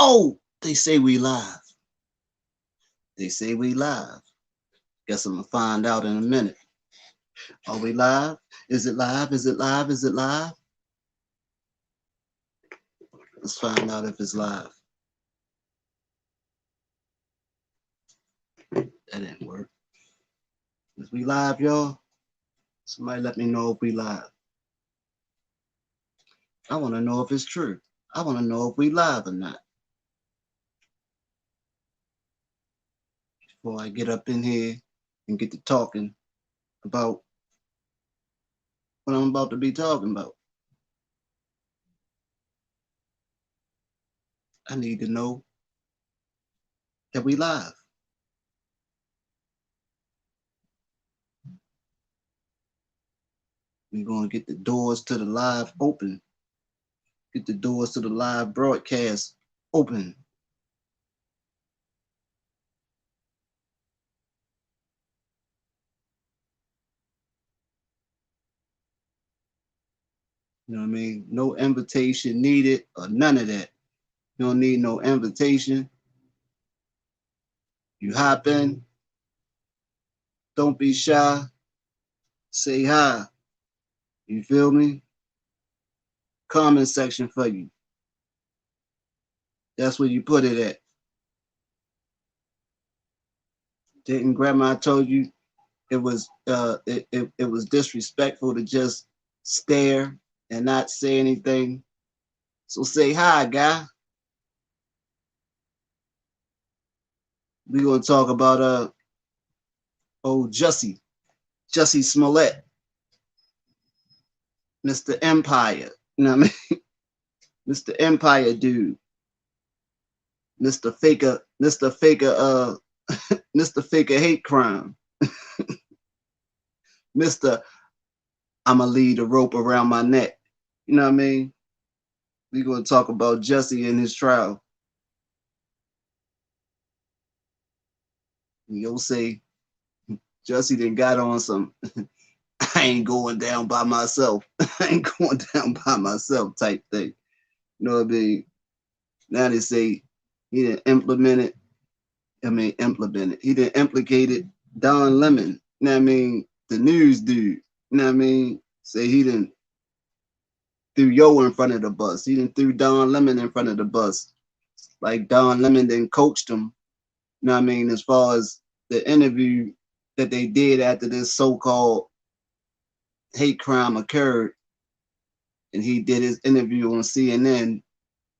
Oh, they say we live. They say we live. Guess I'm gonna find out in a minute. Are we live? Is it live? Is it live? Is it live? Let's find out if it's live. That didn't work. Is we live, y'all? Somebody let me know if we live. I want to know if it's true. I want to know if we live or not. Before I get up in here and get to talking about what I'm about to be talking about. I need to know that we live. We're going to get the doors to the live open. Get the doors to the live broadcast open. You know what I mean? No invitation needed or none of that. You don't need no invitation. You hop in. Don't be shy. Say hi. You feel me? Comment section for you. That's where you put it at. Didn't grandma told you it was it was disrespectful to just stare and not say anything? So say hi, guy. We gonna talk about old Jussie Smollett, Mr. Empire. You know what I mean? Mr. Empire dude. Mr. Faker, Mr. Faker, Mr. Faker hate crime. Mr. I'ma lead a rope around my neck. You know what I mean? We gonna talk about Jussie and his trial. You'll say Jussie done got on some I ain't going down by myself. I ain't going down by myself type thing. You know what I mean? Now they say he didn't implement it. Implement it. He didn't implicate it. Don Lemon. You know what I mean? The news dude. You know what I mean? Say he didn't threw Yo in front of the bus. He didn't threw Don Lemon in front of the bus. Like Don Lemon then coached him. You know what I mean? As far as the interview that they did after this so-called hate crime occurred, and he did his interview on CNN,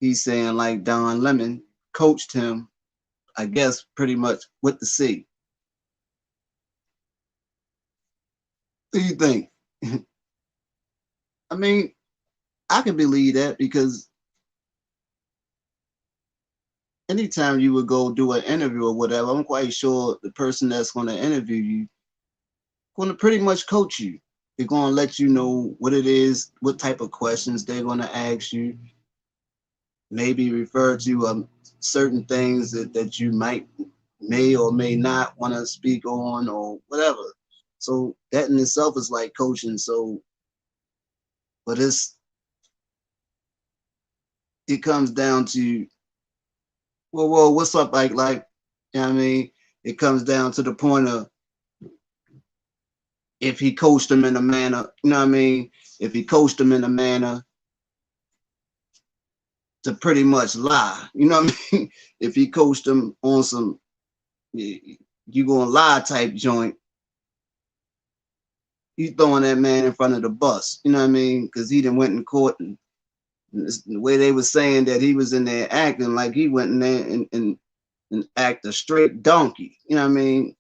he's saying like Don Lemon coached him, I guess, pretty much what to say. What do you think? I mean, I can believe that because anytime you would go do an interview or whatever, I'm quite sure the person that's going to interview you going to pretty much coach you. They're going to let you know what it is, what type of questions they're going to ask you, maybe refer to certain things that you may or may not want to speak on or whatever. So that in itself is like coaching. So, but it comes down to well, what's up, like, you know what I mean? It comes down to the point of if he coached them in a manner, you know what I mean? If he coached them in a manner to pretty much lie, you know what I mean? If he coached them on some you gonna lie type joint, you throwing that man in front of the bus, you know what I mean? Because he done went in court and the way they were saying that he was in there acting like he went in there and act a straight donkey, you know what I mean?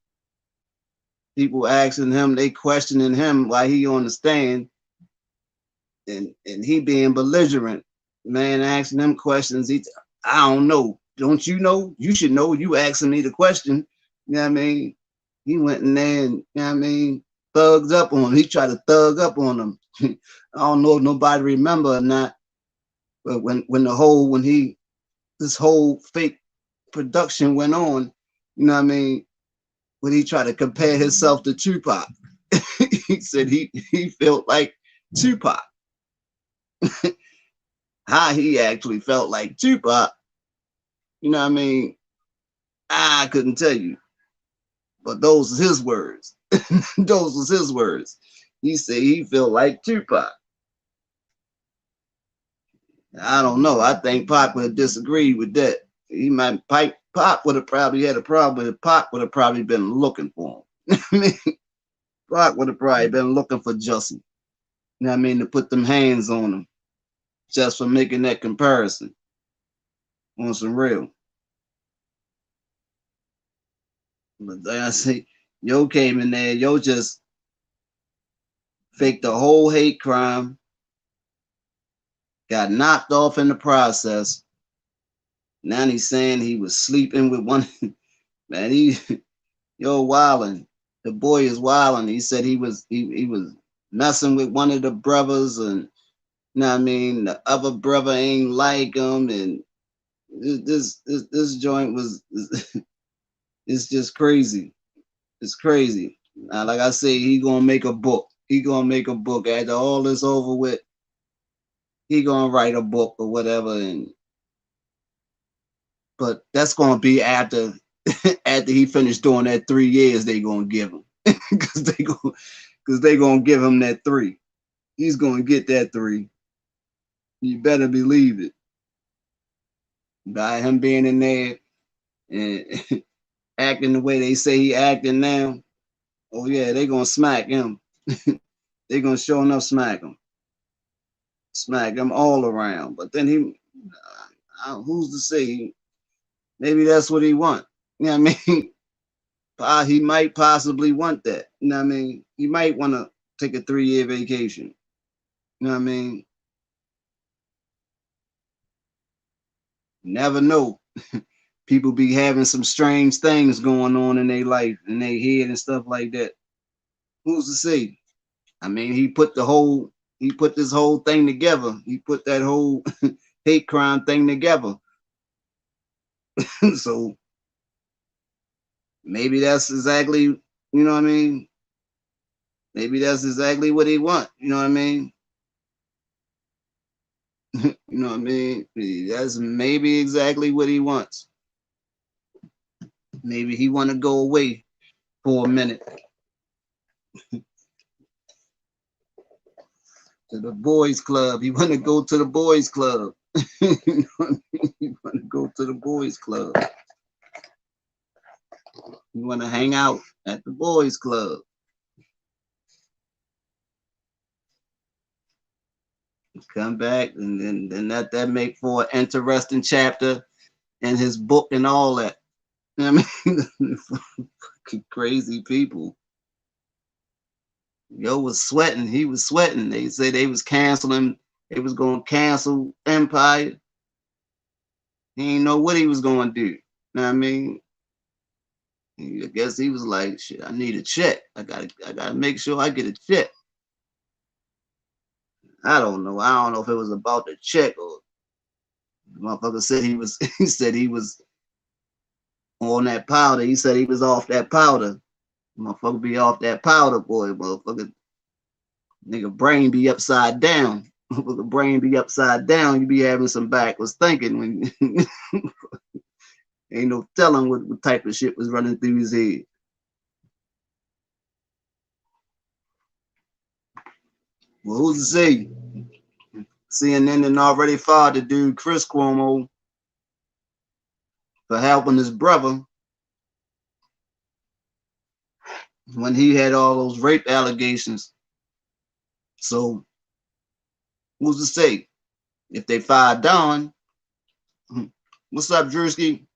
People asking him, they questioning him why he on the stand, and he being belligerent. Man asking them questions. I don't know. Don't you know? You should know. You asking me the question. You know what I mean? He went in there and, you know what I mean, thugged up on him. He tried to thug up on him. I don't know if nobody remember or not, but when this whole fake production went on, you know what I mean, when he tried to compare himself to Tupac, he said he felt like Tupac. How he actually felt like Tupac, You know what I mean? I couldn't tell you, but those was his words. Those was his words. He said he felt like Tupac. I don't know. I think Pac would have disagreed with that. He might Pac would have probably had a problem with it. Pac would have probably been looking for him. I mean, Pac would have probably been looking for Jussie. You know what I mean? To put them hands on him just for making that comparison on some real. But like I say, Yo came in there, Yo just faked the whole hate crime, got knocked off in the process. Now he's saying he was sleeping with one. Man, Yo wilding. The boy is wilding. He said he was messing with one of the brothers, and you know what I mean, the other brother ain't like him, and this joint was it's just crazy. It's crazy. Now, like I say, he gonna make a book. He gonna make a book after all this over with. He gonna write a book or whatever, and but that's gonna be after after he finished doing that 3 years they gonna give him because they gonna give him that 3. He's gonna get that 3. You better believe it. By him being in there and acting the way they say he acting now, oh yeah, they gonna smack him. They gonna show enough smack him all around. But then who's to say? Maybe that's what he want. You know what I mean? He might possibly want that. You know what I mean? He might want to take a 3-year vacation. You know what I mean? Never know. People be having some strange things going on in their life, in their head and stuff like that. Who's to say? I mean, he put this whole thing together. He put that whole hate crime thing together. So maybe that's exactly, you know what I mean? Maybe that's exactly what he want. You know what I mean? You know what I mean? That's maybe exactly what he wants. Maybe he want to go away for a minute to the boys club. He want to go to the boys club. You know what I mean? He want to go to the boys club. He want to hang out at the boys club. Come back and then that make for an interesting chapter in his book and all that. I mean, crazy people. Yo was sweating. He was sweating. They said they was canceling. They was going to cancel Empire. He didn't know what he was going to do. You know what I mean? I guess he was like, shit, I need a check. I gotta make sure I get a check. I don't know. I don't know if it was about the check or the motherfucker said he said he was on that powder. He said he was off that powder. Motherfucker be off that powder, boy. Motherfucker, nigga brain be upside down. Motherfucker brain be upside down. You be having some backwards thinking when ain't no telling what type of shit was running through his head. Well, who's to say? CNN and already fired the dude Chris Cuomo for helping his brother when he had all those rape allegations. So who's to say? If they fired Don, what's up, Drewski?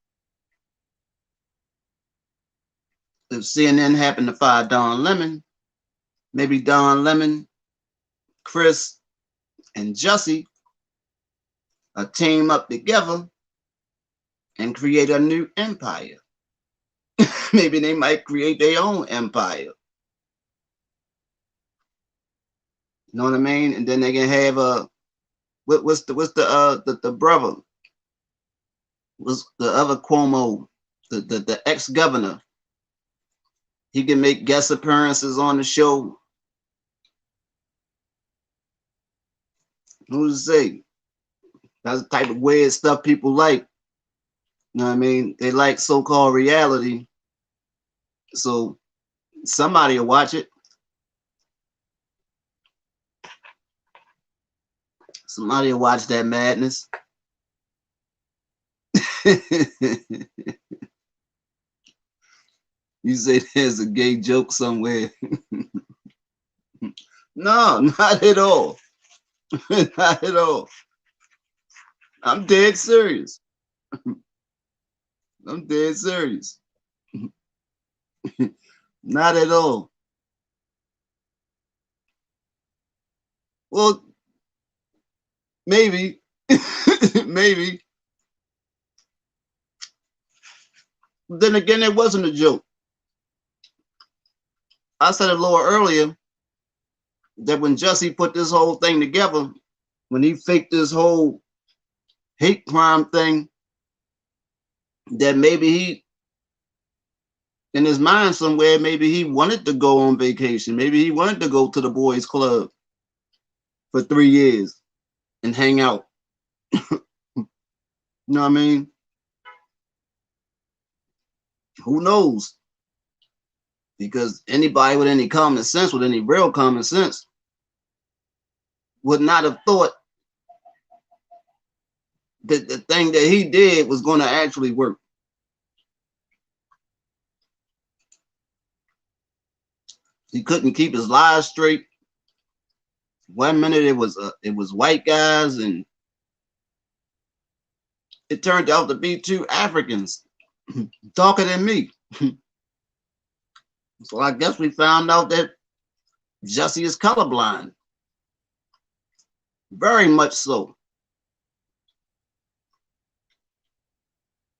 If CNN happened to fire Don Lemon, maybe Don Lemon, Chris, and Jussie team up together and create a new empire. Maybe they might create their own empire. You know what I mean? And then they can have a what's the brother? Was the other Cuomo, the ex-governor? He can make guest appearances on the show. Who's to say? That's the type of weird stuff people like. You know what I mean? They like so-called reality. So somebody will watch it. Somebody will watch that madness. You say there's a gay joke somewhere. No, not at all. Not at all. I'm dead serious. I'm dead serious. Not at all. Well, maybe. Maybe. Then again, it wasn't a joke. I said a little earlier that when Jussie put this whole thing together, when he faked this whole hate crime thing, that maybe he, in his mind somewhere, maybe he wanted to go on vacation. Maybe he wanted to go to the boys' club for 3 years and hang out. You know what I mean? Who knows? Because anybody with any common sense, with any real common sense, would not have thought that the thing that he did was going to actually work. He couldn't keep his lies straight. 1 minute it was white guys, and it turned out to be 2 Africans darker than me. So I guess we found out that Jussie is colorblind. Very much so.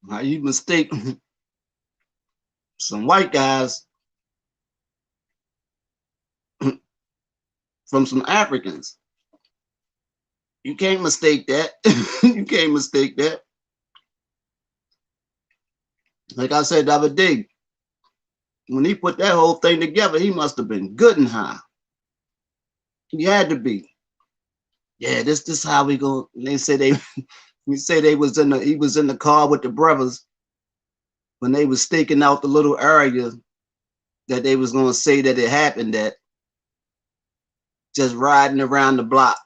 How you mistake some white guys from some Africans. You can't mistake that. You can't mistake that. Like I said the other day, when he put that whole thing together, he must have been good and high. He had to be. Yeah, this how we go. They say he was in the car with the brothers when they was staking out the little area that they was gonna say that it happened at. Just riding around the block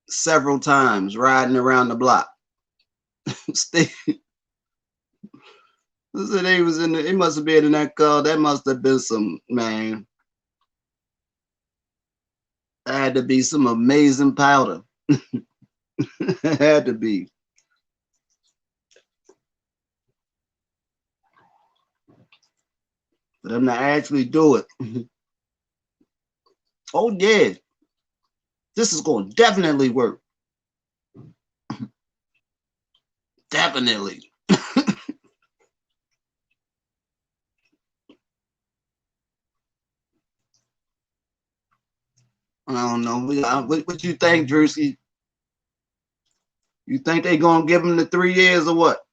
several times, riding around the block. So they was in the, it must have been in that car. That must have been some, man. That had to be some amazing powder. It had to be. For them to actually do it. Oh yeah. This is going to definitely work. Definitely. I don't know. What you think, Drewski? You think they gonna give him the 3 years or what?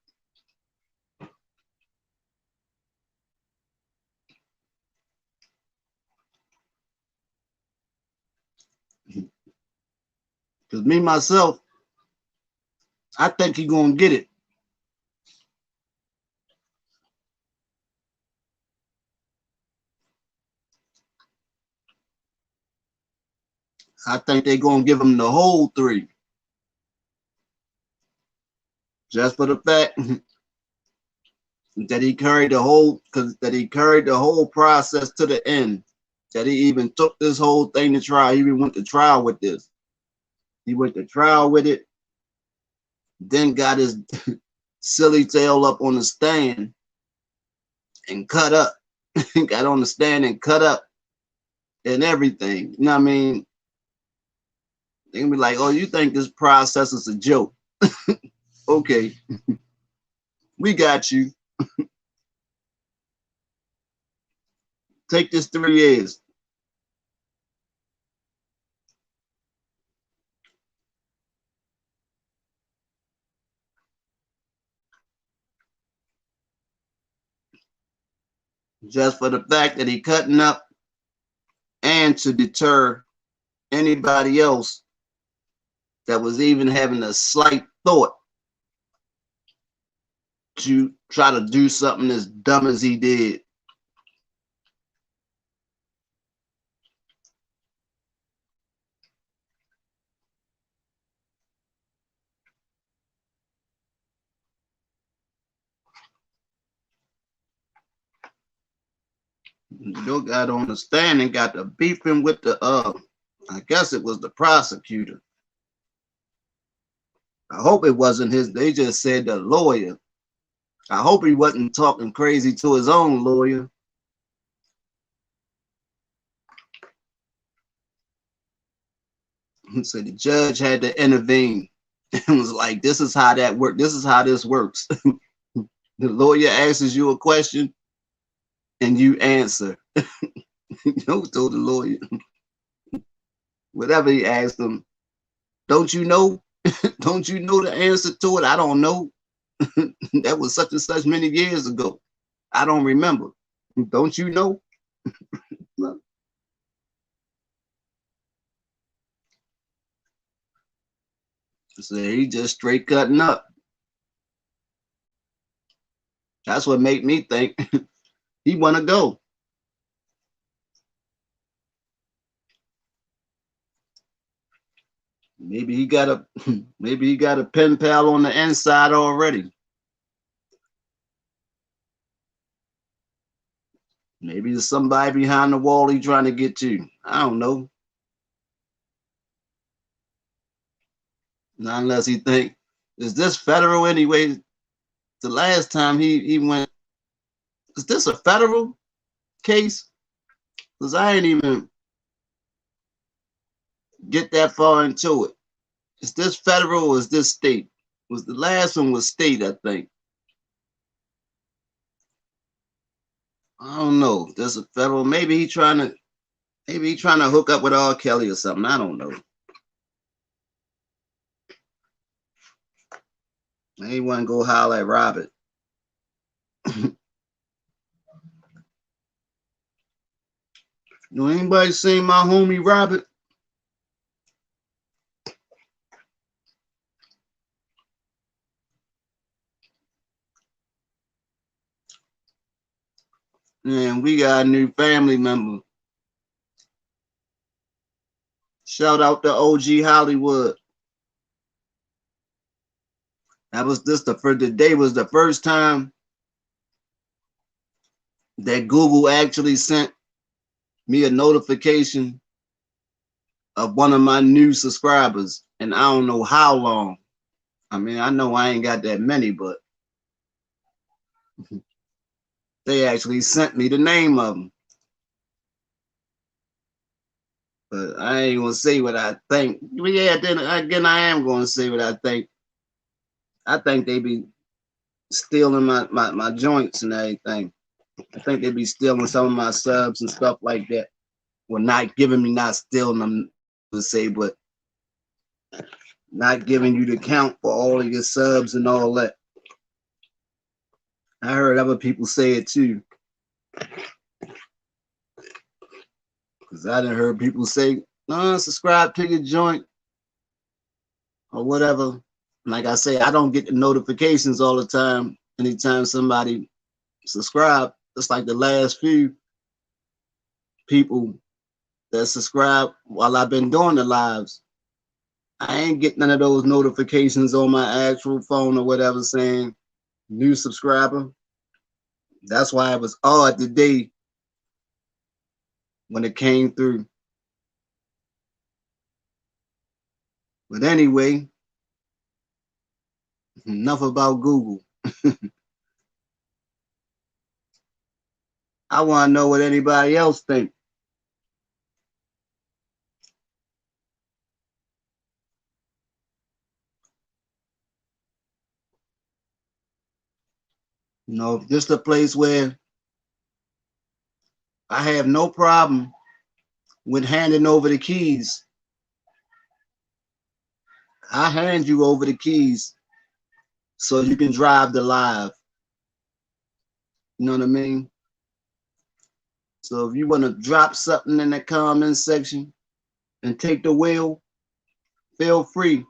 Because me myself, I think he gonna get it. I think they gonna give him the whole 3. Just for the fact that he carried the whole process to the end. That he even took this whole thing to trial. He even went to trial with this. He went to trial with it, then got his silly tail up on the stand and cut up. Got on the stand and cut up and everything. You know what I mean? They can be like, oh, you think this process is a joke? Okay. We got you. Take this 3 years. Just for the fact that he cutting up and to deter anybody else that was even having a slight thought to try to do something as dumb as he did. You got on the stand and got to beefing with the I guess it was the prosecutor. I hope it wasn't his. They just said the lawyer. I hope he wasn't talking crazy to his own lawyer. So the judge had to intervene and was like, "This is how that works. This is how this works." The lawyer asks you a question and you answer. Told the lawyer whatever he asked him. Don't you know? Don't you know the answer to it? I don't know. That was such and such many years ago. I don't remember. Don't you know? So he just straight cutting up. That's what made me think he want to go. Maybe he got a maybe he got a pen pal on the inside already. Maybe there's somebody behind the wall he trying to get to. I don't know. Not unless he think, is this federal anyway? The last time he went, is this a federal case? Because I ain't even get that far into it. Is this federal or is this state? Was the last one was state, I think. I don't know. This a federal. Maybe he trying to hook up with R. Kelly or something. I don't know. He want to go holler at Robert. Do anybody seen my homie Robert? And we got a new family member. Shout out to OG Hollywood. That was this the first. The day was the first time that Google actually sent me a notification of one of my new subscribers, and I don't know how long. I mean, I know I ain't got that many, but they actually sent me the name of them. But I ain't gonna say what I think. But yeah, then again, I am gonna say what I think. I think they be stealing my joints and everything. I think they be stealing some of my subs and stuff like that. Well, not giving me, not stealing them to say, but not giving you the count for all of your subs and all that. I heard other people say it too. Because I done heard people say, no, subscribe to your joint or whatever. Like I say, I don't get the notifications all the time. Anytime somebody subscribe, it's like the last few people that subscribe while I've been doing the lives. I ain't get none of those notifications on my actual phone or whatever saying new subscriber. That's why it was odd today when it came through. But anyway, enough about Google. I want to know what anybody else think. You know, just a place where I have no problem with handing over the keys. I hand you over the keys so you can drive the live. You know what I mean? So if you want to drop something in the comment section and take the wheel, feel free.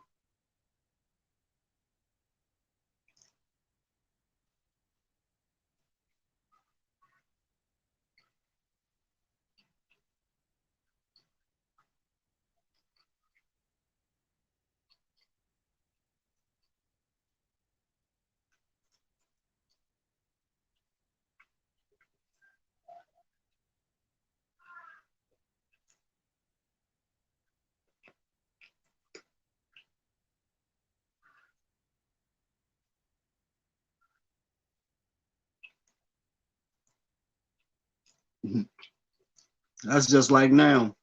That's just like now.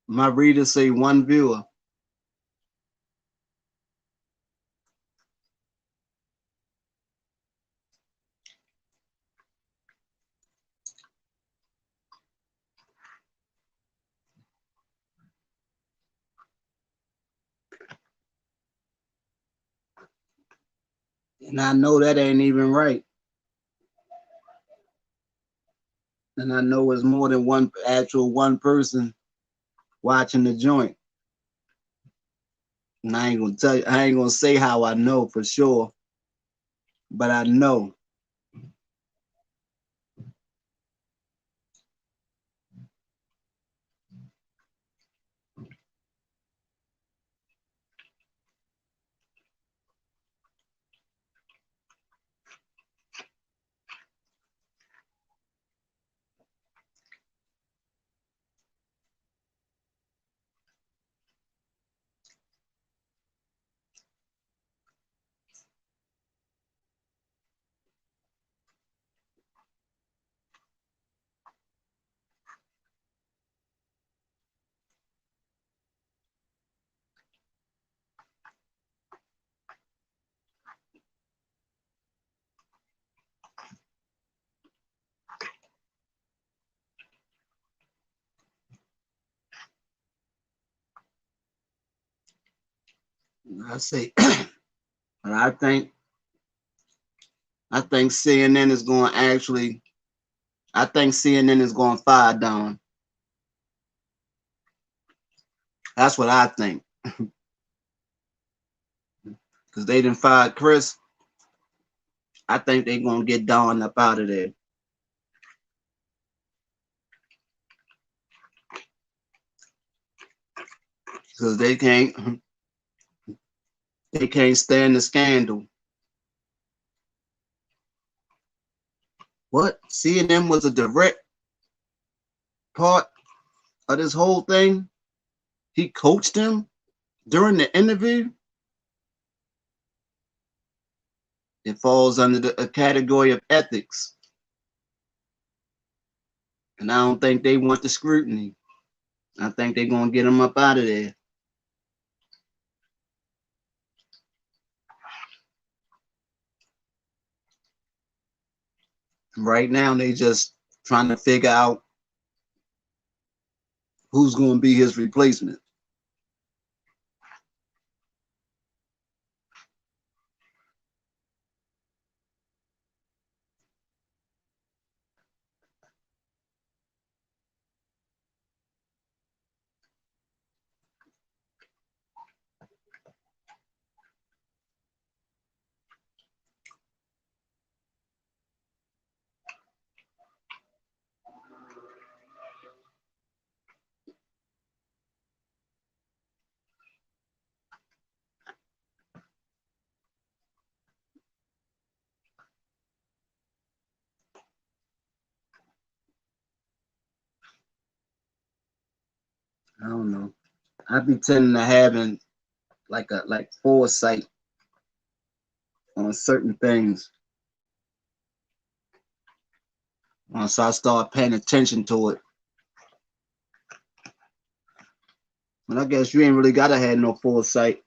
My readers say one viewer. And I know that ain't even right. And I know it's more than one person watching the joint. And I ain't gonna tell you, I ain't gonna say how I know for sure, but I know. I say, but I think CNN is going to actually. I think CNN is going to fire Don. That's what I think. Because they didn't fire Chris. I think they're going to get Don up out of there. Because they can't stand the scandal. What? CNN was a direct part of this whole thing? He coached him during the interview? It falls under the category of ethics. And I don't think they want the scrutiny. I think they're going to get him up out of there. Right now, they just trying to figure out who's going to be his replacement. I don't know. I be tending to having like foresight on certain things once I start paying attention to it. But I guess you ain't really gotta have no foresight.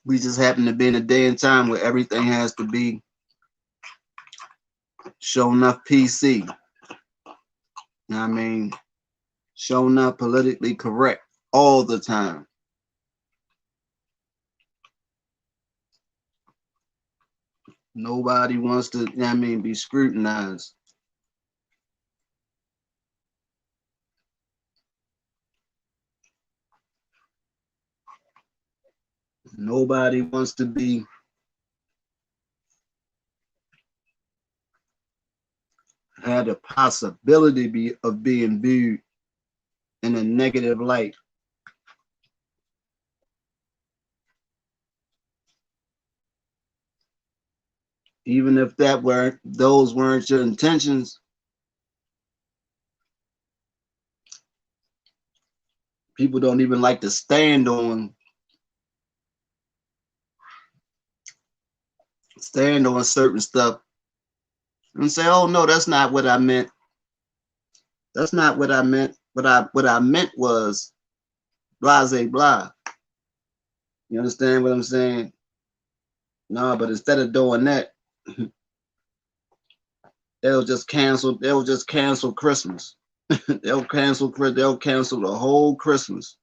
We just happen to be in a day and time where everything has to be shown up PC. You know what I mean? Shown up politically correct all the time. Nobody wants to, you know what I mean, be scrutinized. Nobody wants to be had a possibility of being viewed in a negative light. Even if those weren't your intentions, people don't even like to stand on stand on certain stuff and say, "Oh no, that's not what I meant. That's not what I meant. What I meant was blase blah." You understand what I'm saying? No, but instead of doing that, they'll just cancel Christmas. They'll cancel the whole Christmas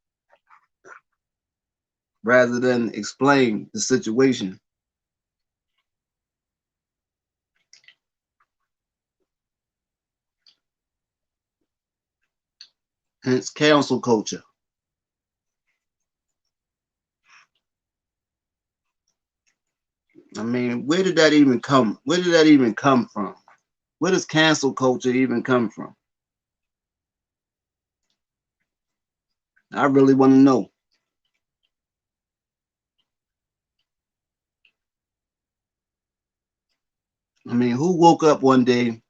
rather than explain the situation. Hence cancel culture. I mean, where did that even come? Where did that even come from? Where does cancel culture even come from? I really want to know. I mean, who woke up one day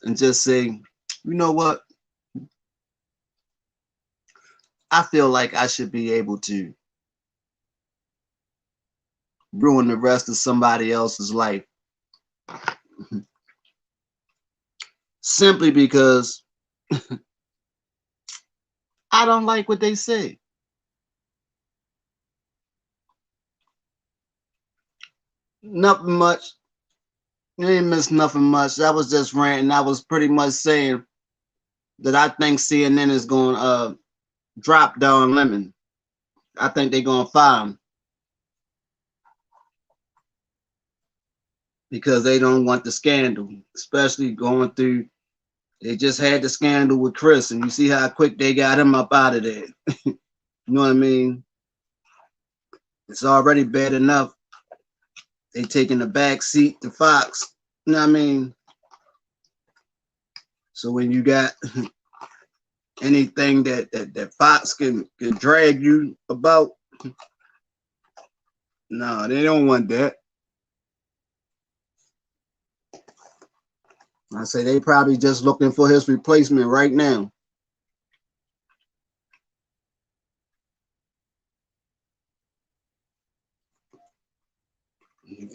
and just say, you know what? I feel like I should be able to ruin the rest of somebody else's life simply because I don't like what they say. Nothing much. You ain't missed nothing much. That was just ranting. I was pretty much saying that I think CNN is going to drop Don Lemon. I think they're going to fire him because they don't want the scandal, especially going through. They just had the scandal with Chris, and you see how quick they got him up out of there. You know what I mean? It's already bad enough. They taking the back seat to Fox. You know what I mean? So when you got anything that Fox can drag you about, no, they don't want that. I say they probably just looking for his replacement right now.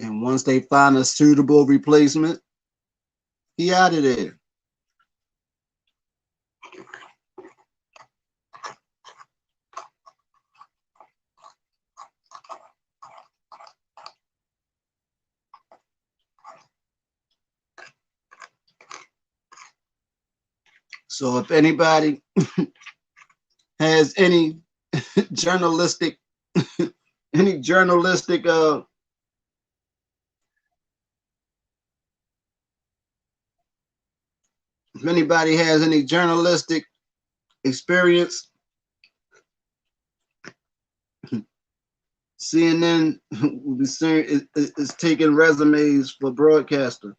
And once they find a suitable replacement, he out of there. So if anybody has any journalistic any journalistic if anybody has any journalistic experience, CNN will be saying is taking resumes for broadcaster.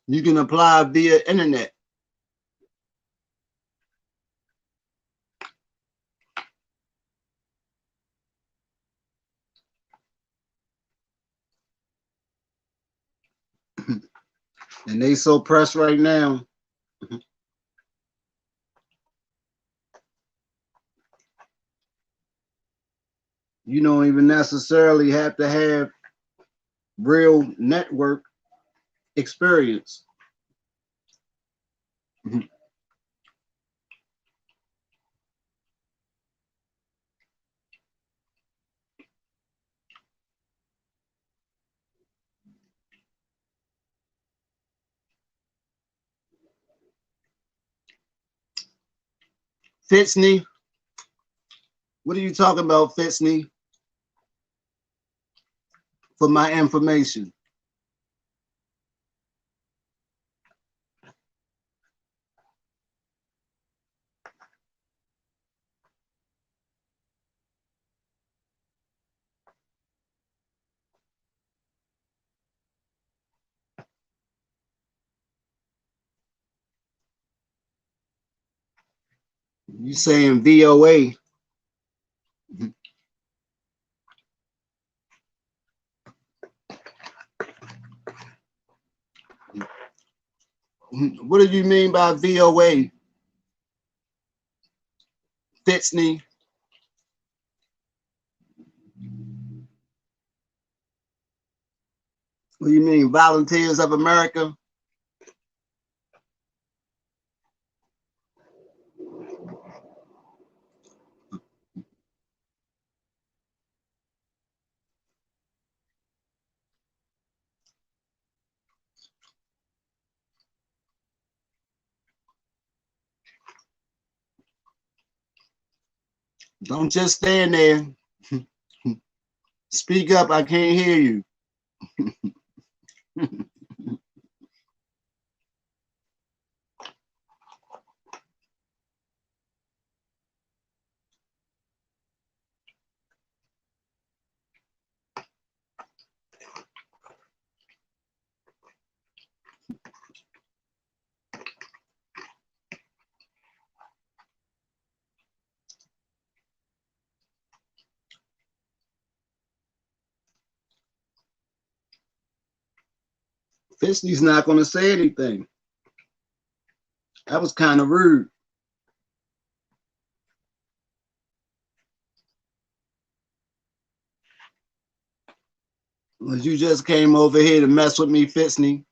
You can apply via internet. And they so pressed right now. You don't even necessarily have to have real network experience. Fitzney, what are you talking about, Fitzney? For my information. You saying VOA? What do you mean by VOA, Fitzney? What do you mean, Volunteers of America? Don't just stand there. Speak up, I can't hear you. Fishley's not going to say anything. That was kind of rude. Well, you just came over here to mess with me, Fishley.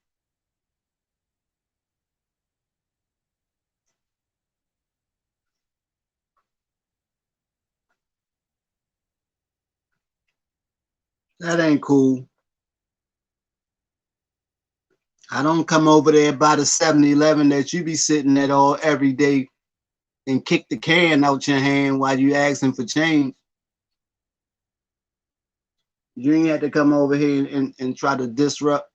That ain't cool. I don't come over there by the 7-Eleven that you be sitting at all every day and kick the can out your hand while you asking for change. You ain't had to come over here and try to disrupt.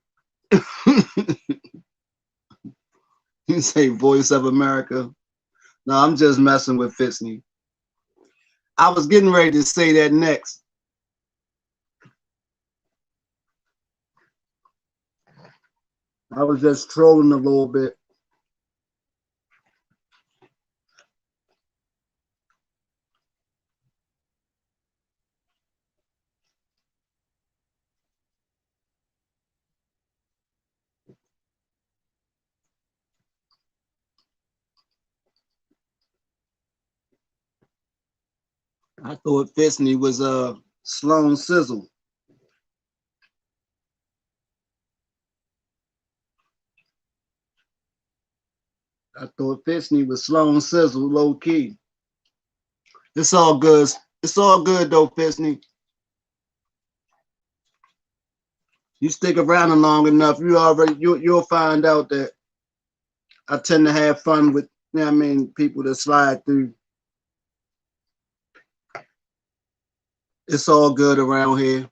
You say Voice of America. No, I'm just messing with Fishley. I was getting ready to say that next. I was just trolling a little bit. I thought Fishley was Sloan Sizzle. I thought Fishley was Sloan Sizzle, low key. It's all good. It's all good though, Fishley. You stick around long enough, you'll find out that I tend to have fun with, you know what I mean, people that slide through. It's all good around here.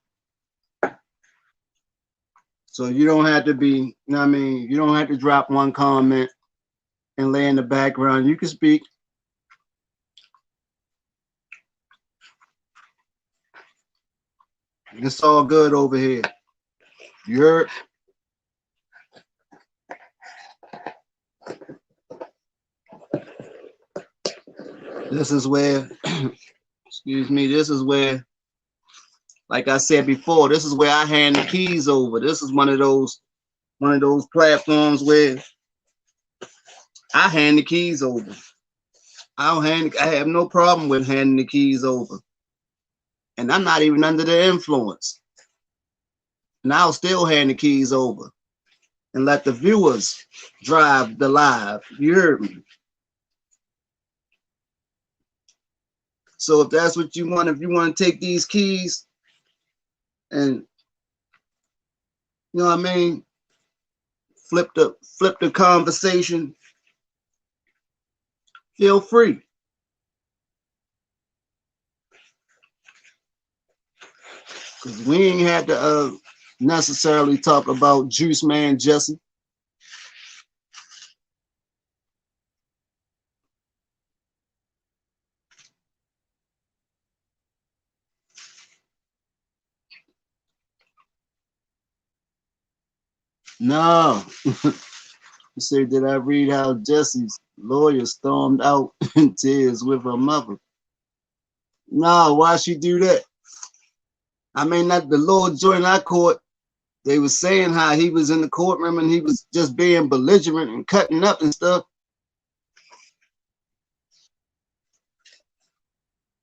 So you don't have to be, you know what I mean, you don't have to drop one comment and lay in the background. You can speak. It's all good over here. You heard? This is where, excuse me, this is where, like I said before, this is where I hand the keys over. This is one of those platforms where I hand the keys over. I have no problem with handing the keys over. And I'm not even under the influence. And I'll still hand the keys over and let the viewers drive the live. You heard me. So if that's what you want, if you want to take these keys and, you know what I mean, flip the conversation, feel free. Because we ain't had to necessarily talk about Juice Man Jussie. No. You say, did I read how Jussie's lawyer stormed out in tears with her mother? No, why she do that? I mean, not the Lord joined our court. They was saying how he was in the courtroom and he was just being belligerent and cutting up and stuff.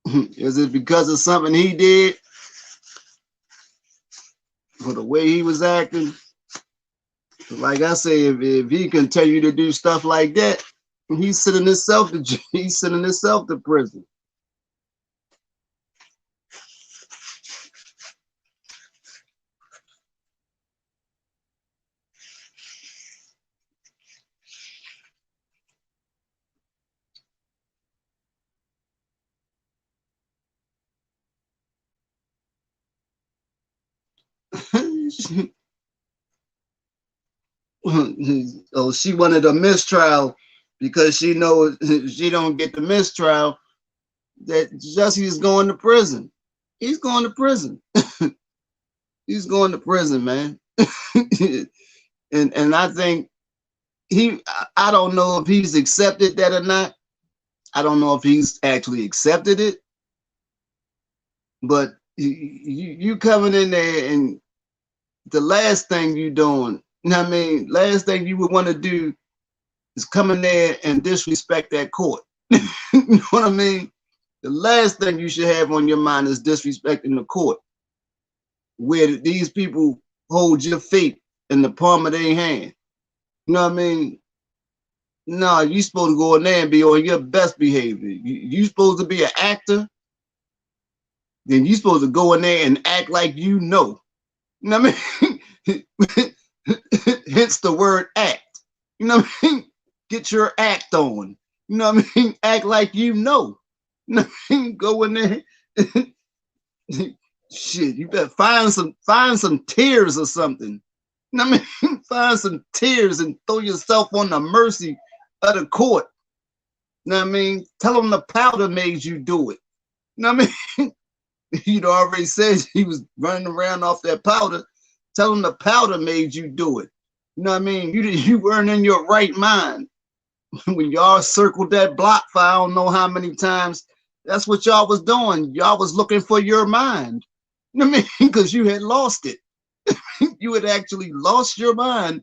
Is it because of something he did? For the way he was acting? Like I say, if he continue to do stuff like that, he's sending himself to prison. Oh, she wanted a mistrial because she knows she don't get the mistrial that Jussie is going to prison. He's going to prison. He's going to prison, man. and I think I don't know if he's accepted that or not. I don't know if he's actually accepted it, but you coming in there and the last thing you doing, you know what I mean? Last thing you would want to do is come in there and disrespect that court. You know what I mean? The last thing you should have on your mind is disrespecting the court, where these people hold your fate in the palm of their hand. You know what I mean? No, you supposed to go in there and be on your best behavior. You supposed to be an actor, then you supposed to go in there and act like you know. You know what I mean? Hence the word act. You know what I mean? Get your act on. You know what I mean? Act like you know. You know what I mean? Go in there. Shit, you better find some tears or something. You know what I mean? Find some tears and throw yourself on the mercy of the court. You know what I mean? Tell them the powder made you do it. You know what I mean? You'd already said he was running around off that powder. Tell him the powder made you do it. You know what I mean? You weren't in your right mind when y'all circled that block for I don't know how many times. That's what y'all was doing. Y'all was looking for your mind. You know what I mean? Because you had lost it. You had actually lost your mind,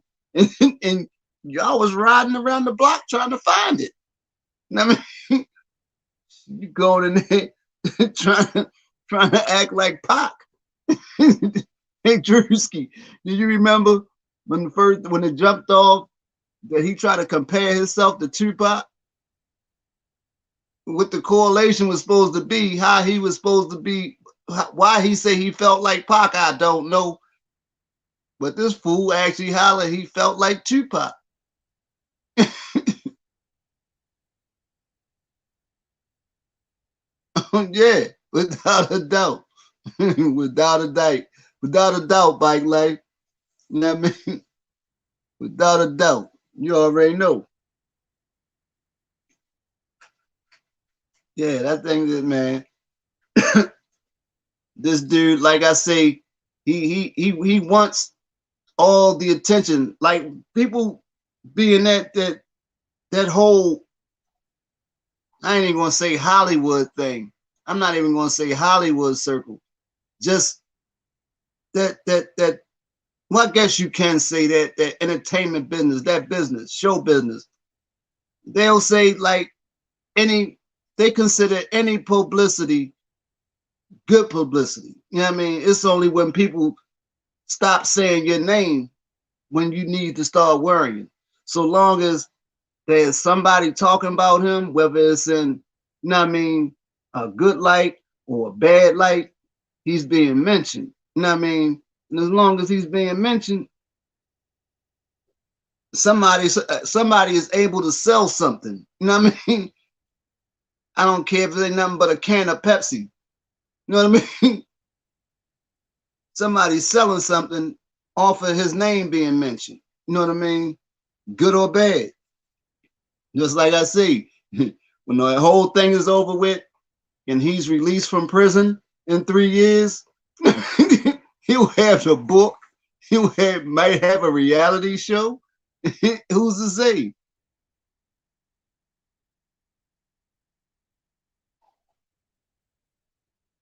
and y'all was riding around the block trying to find it. You know what I mean? You going in there trying to act like Pac. Hey Drewski, do you remember when it jumped off that he tried to compare himself to Tupac? What the correlation was supposed to be, how he was supposed to be, why he said he felt like Pac, I don't know. But this fool actually hollered he felt like Tupac. Yeah, without a doubt. Without a doubt, Bike Life. You know what I mean? Without a doubt. You already know. Yeah, that thing that man. This dude, like I say, he wants all the attention. Like people being that whole, I ain't even gonna say Hollywood thing. I'm not even gonna say Hollywood circle. Just that well, I guess you can say that entertainment business, that business, show business. They'll say like they consider any publicity good publicity. You know what I mean? It's only when people stop saying your name when you need to start worrying. So long as there's somebody talking about him, whether it's in, you know what I mean, a good light or a bad light, he's being mentioned. You know what I mean? And as long as he's being mentioned, somebody is able to sell something. You know what I mean? I don't care if it's nothing but a can of Pepsi. You know what I mean? Somebody's selling something off of his name being mentioned. You know what I mean? Good or bad. Just like I say, when the whole thing is over with and he's released from prison in 3 years, he'll have a book. Might have a reality show. Who's to say?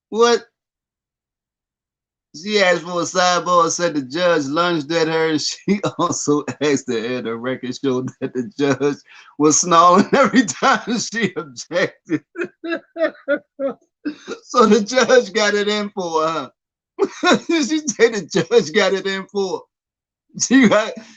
What? She asked for a sidebar, said the judge lunged at her, and she also asked to air the record show that the judge was snarling every time she objected. So the judge got it in for her. She said the judge got it in for her.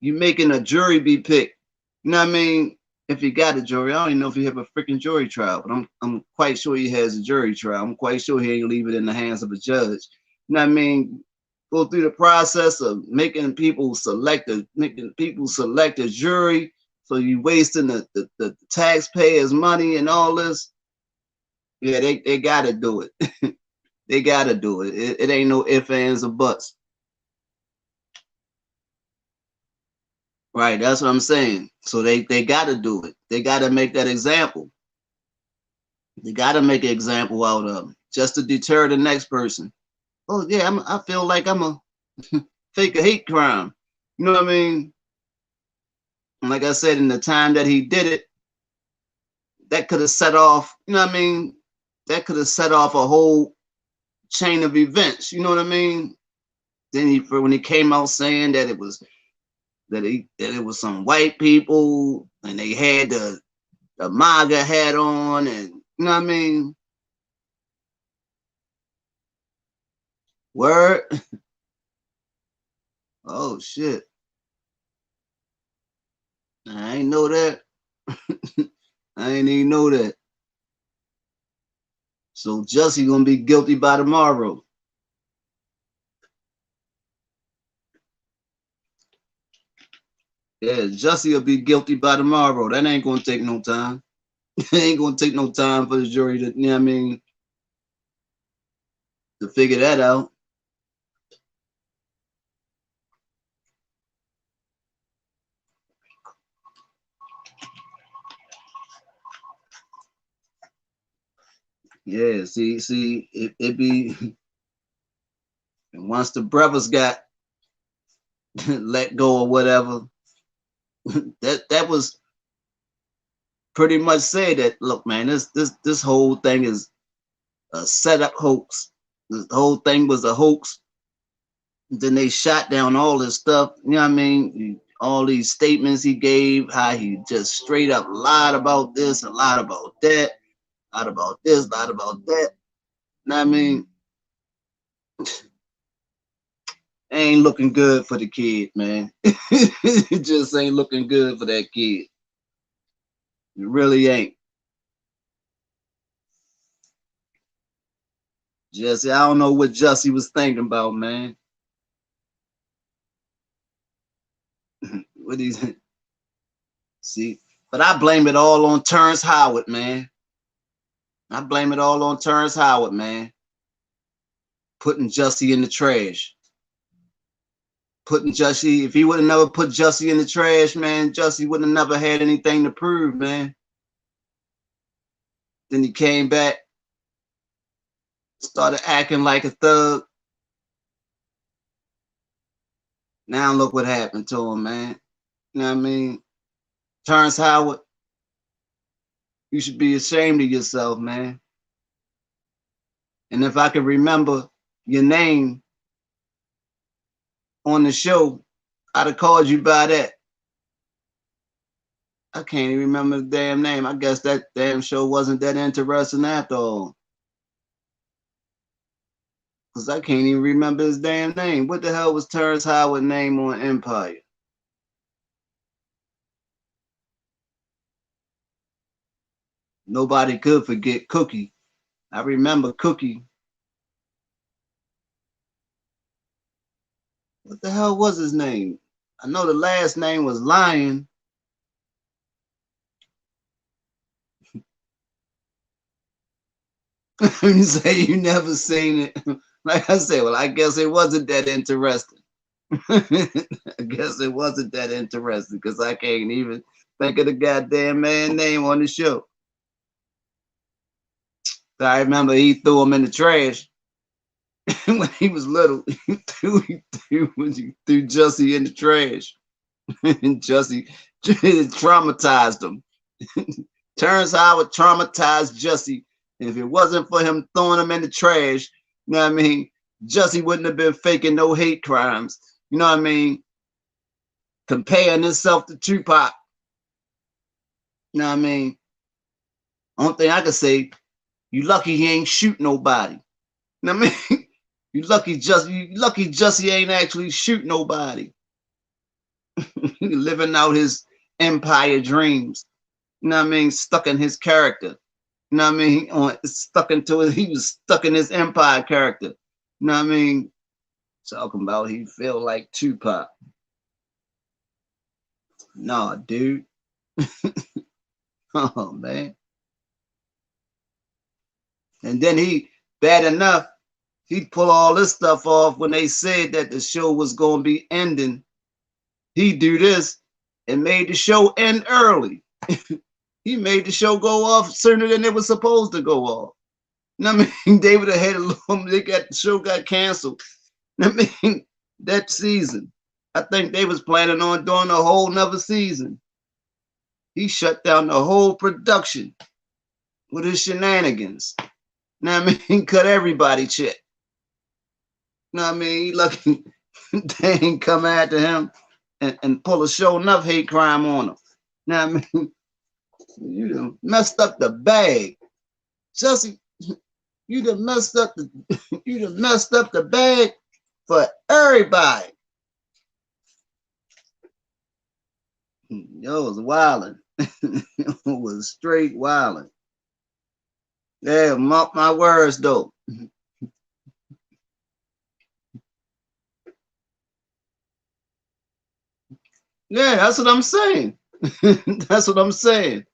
You making a jury be picked. You know what I mean? If he got a jury, I don't even know if he have a freaking jury trial, but I'm quite sure he has a jury trial. I'm quite sure he ain't leave it in the hands of a judge. You know what I mean? Go through the process of making people select a jury. So you wasting the taxpayers' money and all this. Yeah, they gotta do it. They gotta do it. It ain't no ifs, ands, or buts. Right, that's what I'm saying. So they gotta do it. They gotta make that example. They gotta make an example out of them just to deter the next person. Oh yeah, I feel like I'm a fake a hate crime. You know what I mean? And like I said, in the time that he did it, that could have set off, you know what I mean? That could have set off a whole chain of events. You know what I mean? Then when he came out saying that it was some white people and they had the MAGA hat on, and you know what I mean? Word. Oh shit. I ain't know that. I ain't even know that. So Jussie gonna be guilty by tomorrow. Yeah, Jussie will be guilty by tomorrow. That ain't gonna take no time. It ain't gonna take no time for the jury to, you know what I mean, to figure that out. Yeah, see, it be and once the brothers got let go or whatever, that was pretty much said that look, man, this whole thing is a setup hoax. The whole thing was a hoax. Then they shot down all this stuff. You know what I mean? All these statements he gave, how he just straight up lied about this and lied about that, lied about this, lied about that. You know what I mean? Ain't looking good for the kid, man. It just ain't looking good for that kid. It really ain't. Jesse, I don't know what Jussie was thinking about, man. What he's see, but I blame it all on Terrence Howard, man. I blame it all on Terrence Howard, man. Putting Jussie in the trash. Putting Jussie, if he would have never put Jussie in the trash, man, Jussie would have never had anything to prove, man. Then he came back, started acting like a thug. Now look what happened to him, man. You know what I mean? Terrence Howard, you should be ashamed of yourself, man. And if I could remember your name on the show, I'd have called you by that. I can't even remember the damn name. I guess that damn show wasn't that interesting after all. Because I can't even remember his damn name. What the hell was Terrence Howard's name on Empire? Nobody could forget Cookie. I remember Cookie. What the hell was his name? I know the last name was Lion. You say you never seen it. Like I said, well, I guess it wasn't that interesting. I guess it wasn't that interesting because I can't even think of the goddamn man name on the show. I remember he threw him in the trash when he was little. He threw Jussie in the trash. And Jussie traumatized him. Turns Howard traumatized Jussie. If it wasn't for him throwing him in the trash, you know what I mean? Jussie wouldn't have been faking no hate crimes. You know what I mean? Comparing himself to Tupac. You know what I mean? Only thing I can say, you lucky he ain't shoot nobody. You know what I mean? You lucky Jussie ain't actually shoot nobody. living out his empire dreams. You know what I mean? Stuck in his character. You know what I mean? Stuck into it. He was stuck in his empire character. You know what I mean? Talking about he felt like Tupac. Nah, dude. Oh man. And then he, bad enough, he'd pull all this stuff off when they said that the show was gonna be ending. He'd do this and made the show end early. He made the show go off sooner than it was supposed to go off. I mean, they would have had a little, the show got canceled. I mean, that season. I think they was planning on doing a whole nother season. He shut down the whole production with his shenanigans. Now I mean, cut everybody check. Know what I mean? He lucky they ain't come after him and pull a show enough hate crime on him. Now I mean, you done messed up the bag. Jussie, you done messed up the bag for everybody. Yo, was wilding. It was straight wilding. Yeah, mark my words though. Yeah, that's what I'm saying. That's what I'm saying.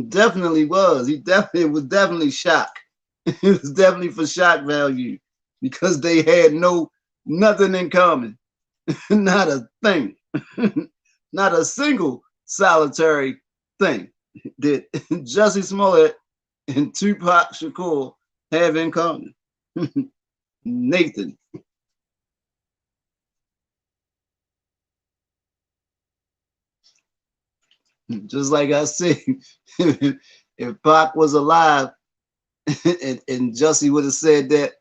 Definitely was. He definitely was definitely shocked. It was definitely for shock value because they had nothing in common. Not a thing. Not a single solitary thing that Jussie Smollett and Tupac Shakur have in common. Nathan. Just like I said, if Pac was alive and Jussie would have said that,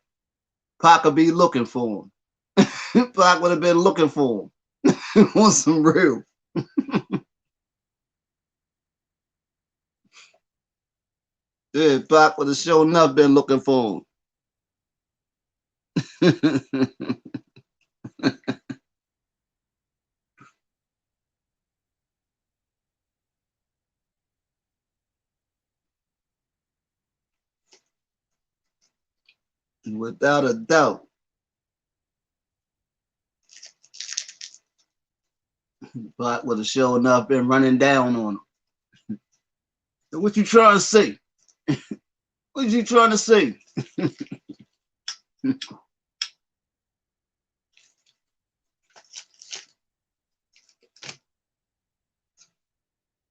Pac would be looking for him. Pac would have been looking for him. On some real. Yeah, Pac would have sure enough been looking for him. Without a doubt. Pac would have sure enough been running down on him. What you trying to say? What you trying to say?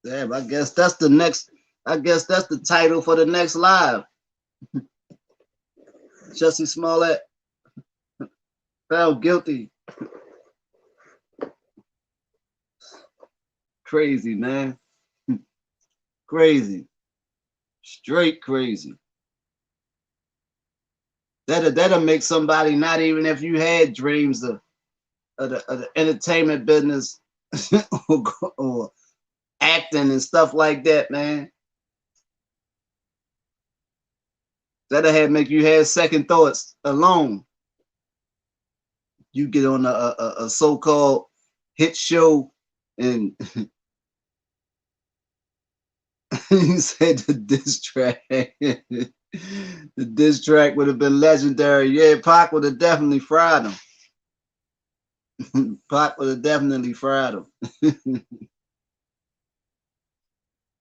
Damn, I guess that's the title for the next live. Jussie Smollett found guilty. Crazy, man. Crazy. Straight crazy. That'll make somebody, not even if you had dreams of the entertainment business or acting and stuff like that, man. That'll have make you have second thoughts alone. You get on a so-called hit show and he said the diss track. The diss track would have been legendary. Yeah, Pac would have definitely fried him. Pac would have definitely fried him.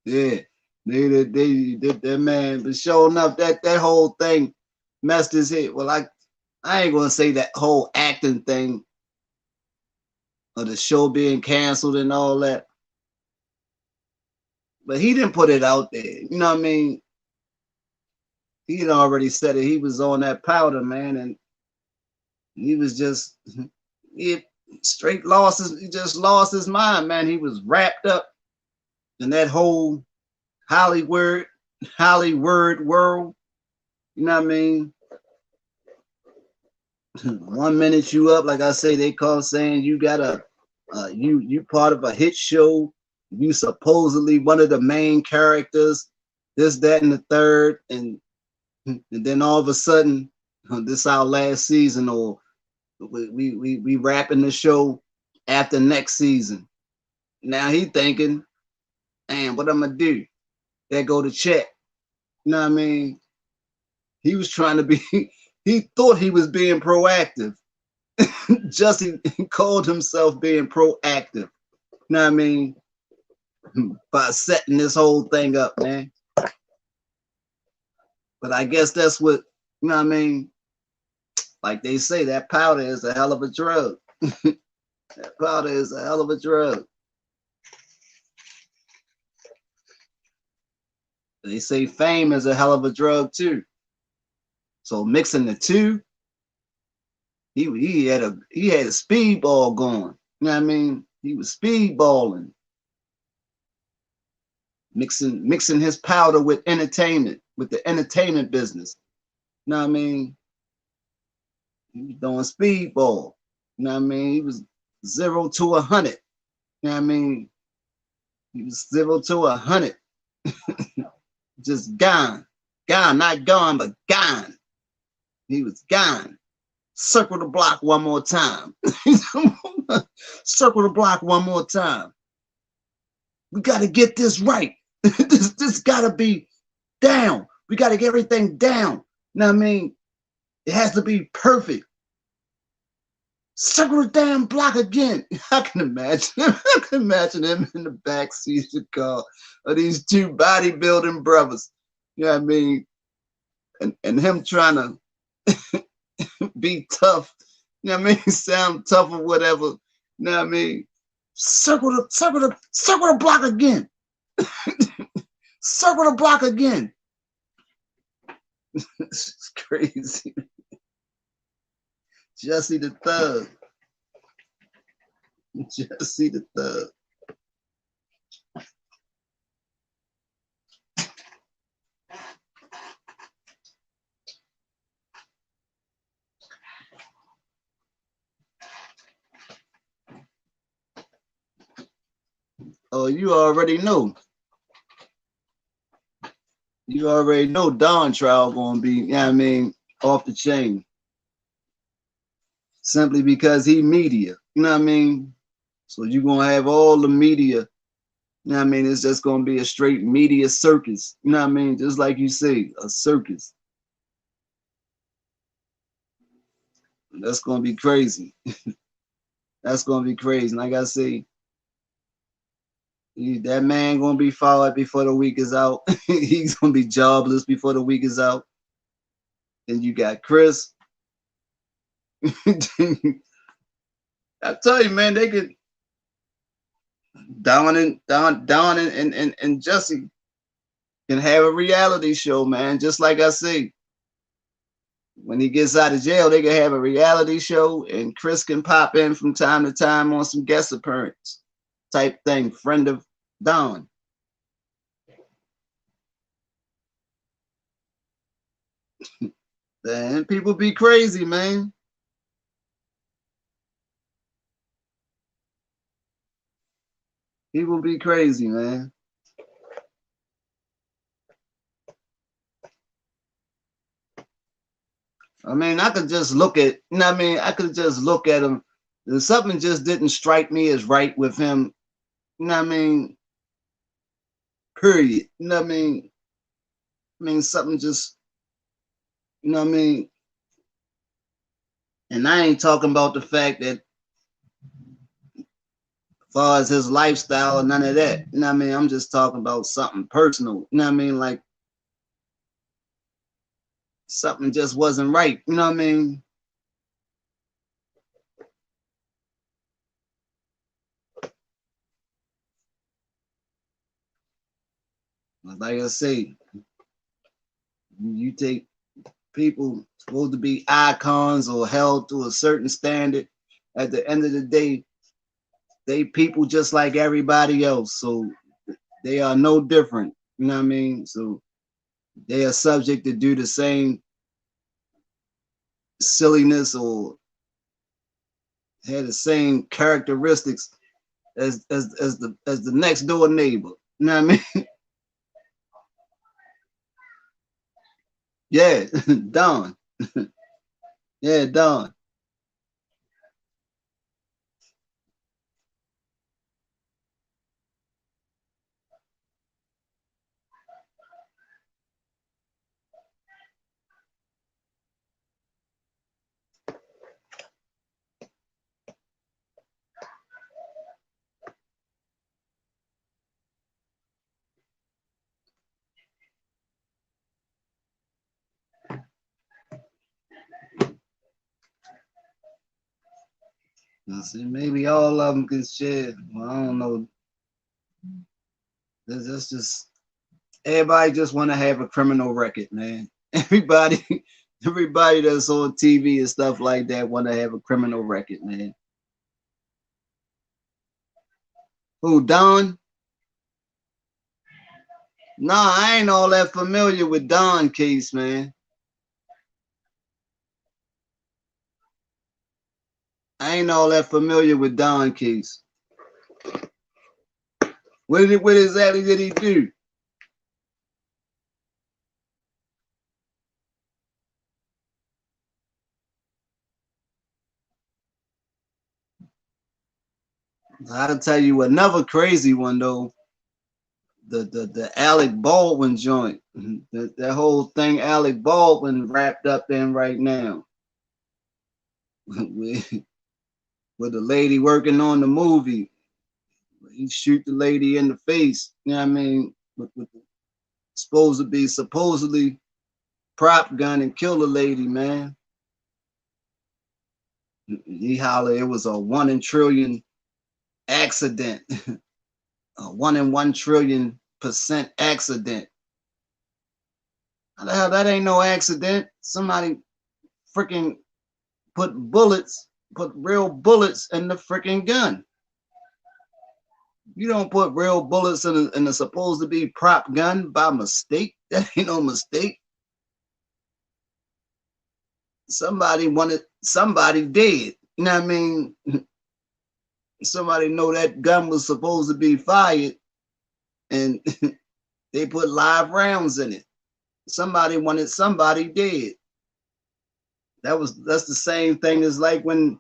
Yeah, they did that, man. But sure enough, that whole thing messed his head. Well, I ain't gonna say that whole acting thing or the show being canceled and all that. But he didn't put it out there. You know what I mean? He had already said it. He was on that powder, man, and he was just he straight he just lost his mind, man. He was wrapped up in that whole Hollywood world. You know what I mean? 1 minute you up, like I say, they call saying you got you part of a hit show. You supposedly one of the main characters, this, that, and the third, and then all of a sudden, this our last season, or we wrapping the show after next season. Now he thinking, man, what I'm gonna do? There go the check. You know what I mean? He was trying to be, he thought he was being proactive. Jussie called himself being proactive. You know what I mean? By setting this whole thing up, man. But I guess that's what, you know what I mean? Like they say, that powder is a hell of a drug. That powder is a hell of a drug. They say fame is a hell of a drug too. So mixing the two, he had a speedball going. You know what I mean? He was speedballing, mixing his powder with entertainment, with the entertainment business. You know what I mean? He was doing speedball. You know what I mean? He was 0 to 100. You know what I mean? He was 0 to 100. Just gone. Gone, not gone, but gone. He was gone. Circle the block one more time. Circle the block one more time. We got to get this right. this got to be down. We got to get everything down. You know what I mean? It has to be perfect. Circle the damn block again. I can imagine him. I can imagine him in the back seat of the car of these two bodybuilding brothers. You know what I mean? And him trying to be tough. You know what I mean? Sound tough or whatever. You know what I mean? Circle the block again. Circle the block again. It's crazy. Jussie the Thug. Jussie the Thug. Oh, you already know. You already know Don trial gonna be, you know what I mean, off the chain. Simply because he media. You know what I mean? So you're gonna have all the media. You know what I mean? It's just gonna be a straight media circus. You know what I mean? Just like you say, a circus. That's gonna be crazy. That's gonna be crazy. Like I say, that man gonna be fired before the week is out. He's gonna be jobless before the week is out. And you got Chris. I tell you, man, they could Don and Jussie can have a reality show, man. Just like I say, when he gets out of jail, they can have a reality show, and Chris can pop in from time to time on some guest appearance type thing, friend of Don. And people be crazy, man. People be crazy, man. I mean, I could just look at, you know what I mean? I could just look at him. And something just didn't strike me as right with him. You know what I mean? Period. You know what I mean? I mean, something just, you know what I mean? And I ain't talking about the fact that as far as his lifestyle or none of that. You know what I mean? I'm just talking about something personal. You know what I mean? Like something just wasn't right. You know what I mean? Like I say, you take people supposed to be icons or held to a certain standard. At the end of the day, they people just like everybody else. So they are no different. You know what I mean? So they are subject to do the same silliness or have the same characteristics as the next door neighbor. You know what I mean? Yeah, Don. Yeah, Don. I see, maybe all of them can share. Well, I don't know. That's just everybody just want to have a criminal record, man. Everybody, everybody that's on TV and stuff like that want to have a criminal record, man. Who, Don? Nah, I ain't all that familiar with Don case, man. I ain't all that familiar with Don case. What exactly did he do? I'll tell you another crazy one though. The Alec Baldwin joint. That whole thing Alec Baldwin wrapped up in right now. with, with the lady working on the movie. He shoot the lady in the face. You know what I mean? With the, supposedly prop gun and kill the lady, man. He holler it was a 1 in trillion accident. A 1 in 1 trillion% accident. How the hell that ain't no accident? Somebody freaking put real bullets in the freaking gun. You don't put real bullets in a supposed to be prop gun by mistake. That ain't no mistake. Somebody wanted somebody dead. You know what I mean? Somebody know that gun was supposed to be fired and they put live rounds in it. Somebody wanted somebody dead. That's the same thing as like when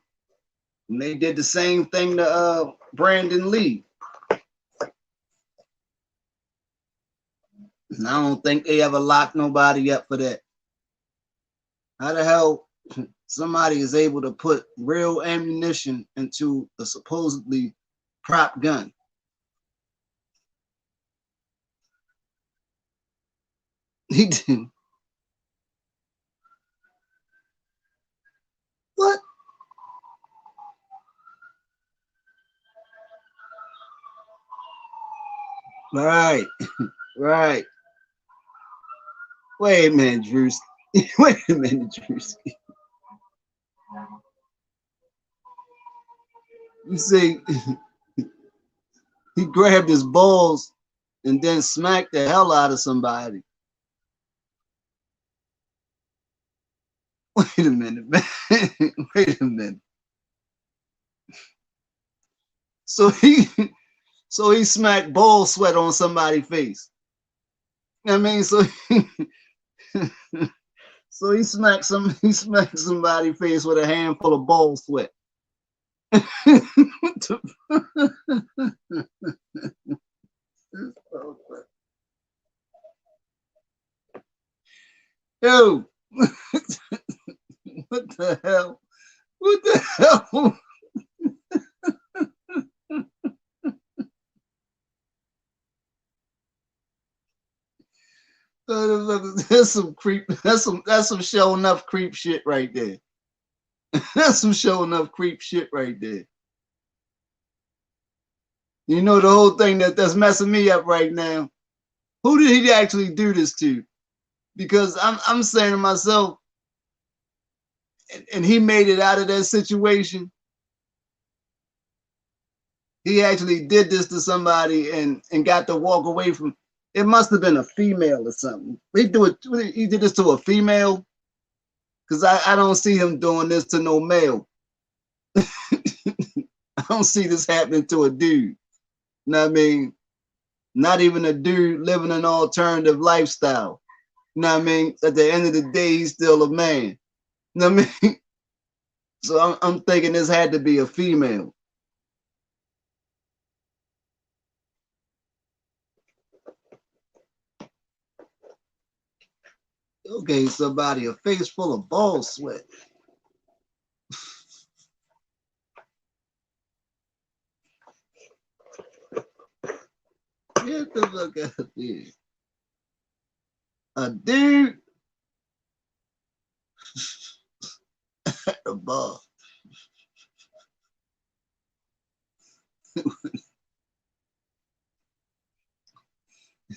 they did the same thing to Brandon Lee. And I don't think they ever locked nobody up for that. How the hell somebody is able to put real ammunition into a supposedly prop gun? He did. What? Right, right. Wait a minute, Drew. Wait a minute, Drew. You see, he grabbed his balls and then smacked the hell out of somebody. Wait a minute, man. Wait a minute. So he smacked ball sweat on somebody's face. I mean, so he smacked somebody's face with a handful of ball sweat. Yo, what the hell? What the hell? That's some creep. That's some show enough creep shit right there. That's some show enough creep shit right there. You know the whole thing that's messing me up right now. Who did he actually do this to? Because I'm saying to myself, and he made it out of that situation. He actually did this to somebody and got to walk away from. It must have been a female or something. He did this to a female because I don't see him doing this to no male. I don't see this happening to a dude. You know what I mean? Not even a dude living an alternative lifestyle. You know what I mean? At the end of the day, he's still a man. You know what I mean? So I'm thinking this had to be a female. Okay, somebody, a face full of ball sweat. Get the fuck out of here. A dude at the bar.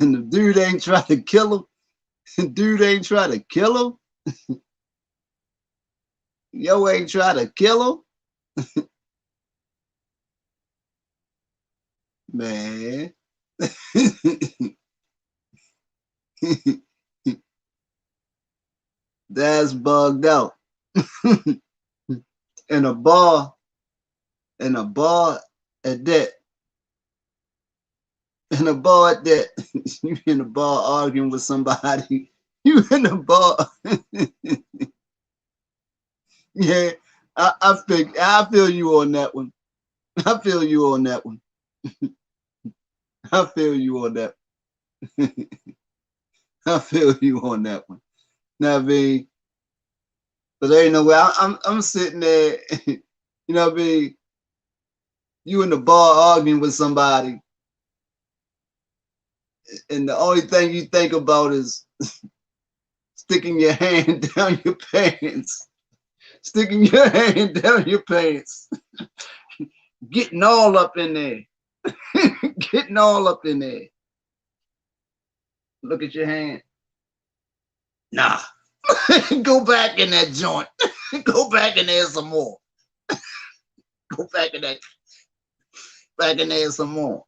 And the dude ain't try to kill him. The dude ain't try to kill him. Yo ain't try to kill him. Man. That's bugged out. In a bar, in a bar at that. In a bar at that. You in a bar arguing with somebody. You in a bar. Yeah, I feel you on that one. I feel you on that one. I feel you on that. I feel you on that one. Now, I mean, but there ain't no way. I'm sitting there. You know what I mean? You in the bar arguing with somebody, and the only thing you think about is sticking your hand down your pants, sticking your hand down your pants, getting all up in there, getting all up in there. Look at your hand. Nah. Go back in that joint. Go back in there some more. Go back in there some more.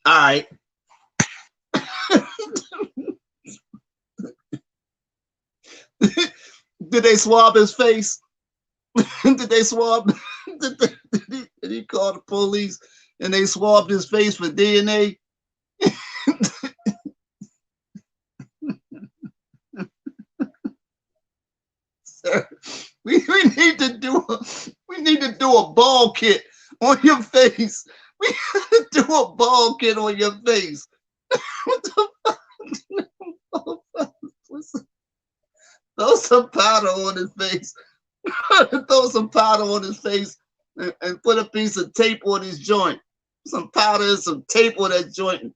All right. Did they swab his face? Did they swab? Did he call the police and they swabbed his face for DNA? Sir, we need to do a ball kit on your face. We got to do a ball kit on your face. What the fuck? Throw some powder on his face. Throw some powder on his face and put a piece of tape on his joint. Some powder and some tape on that joint.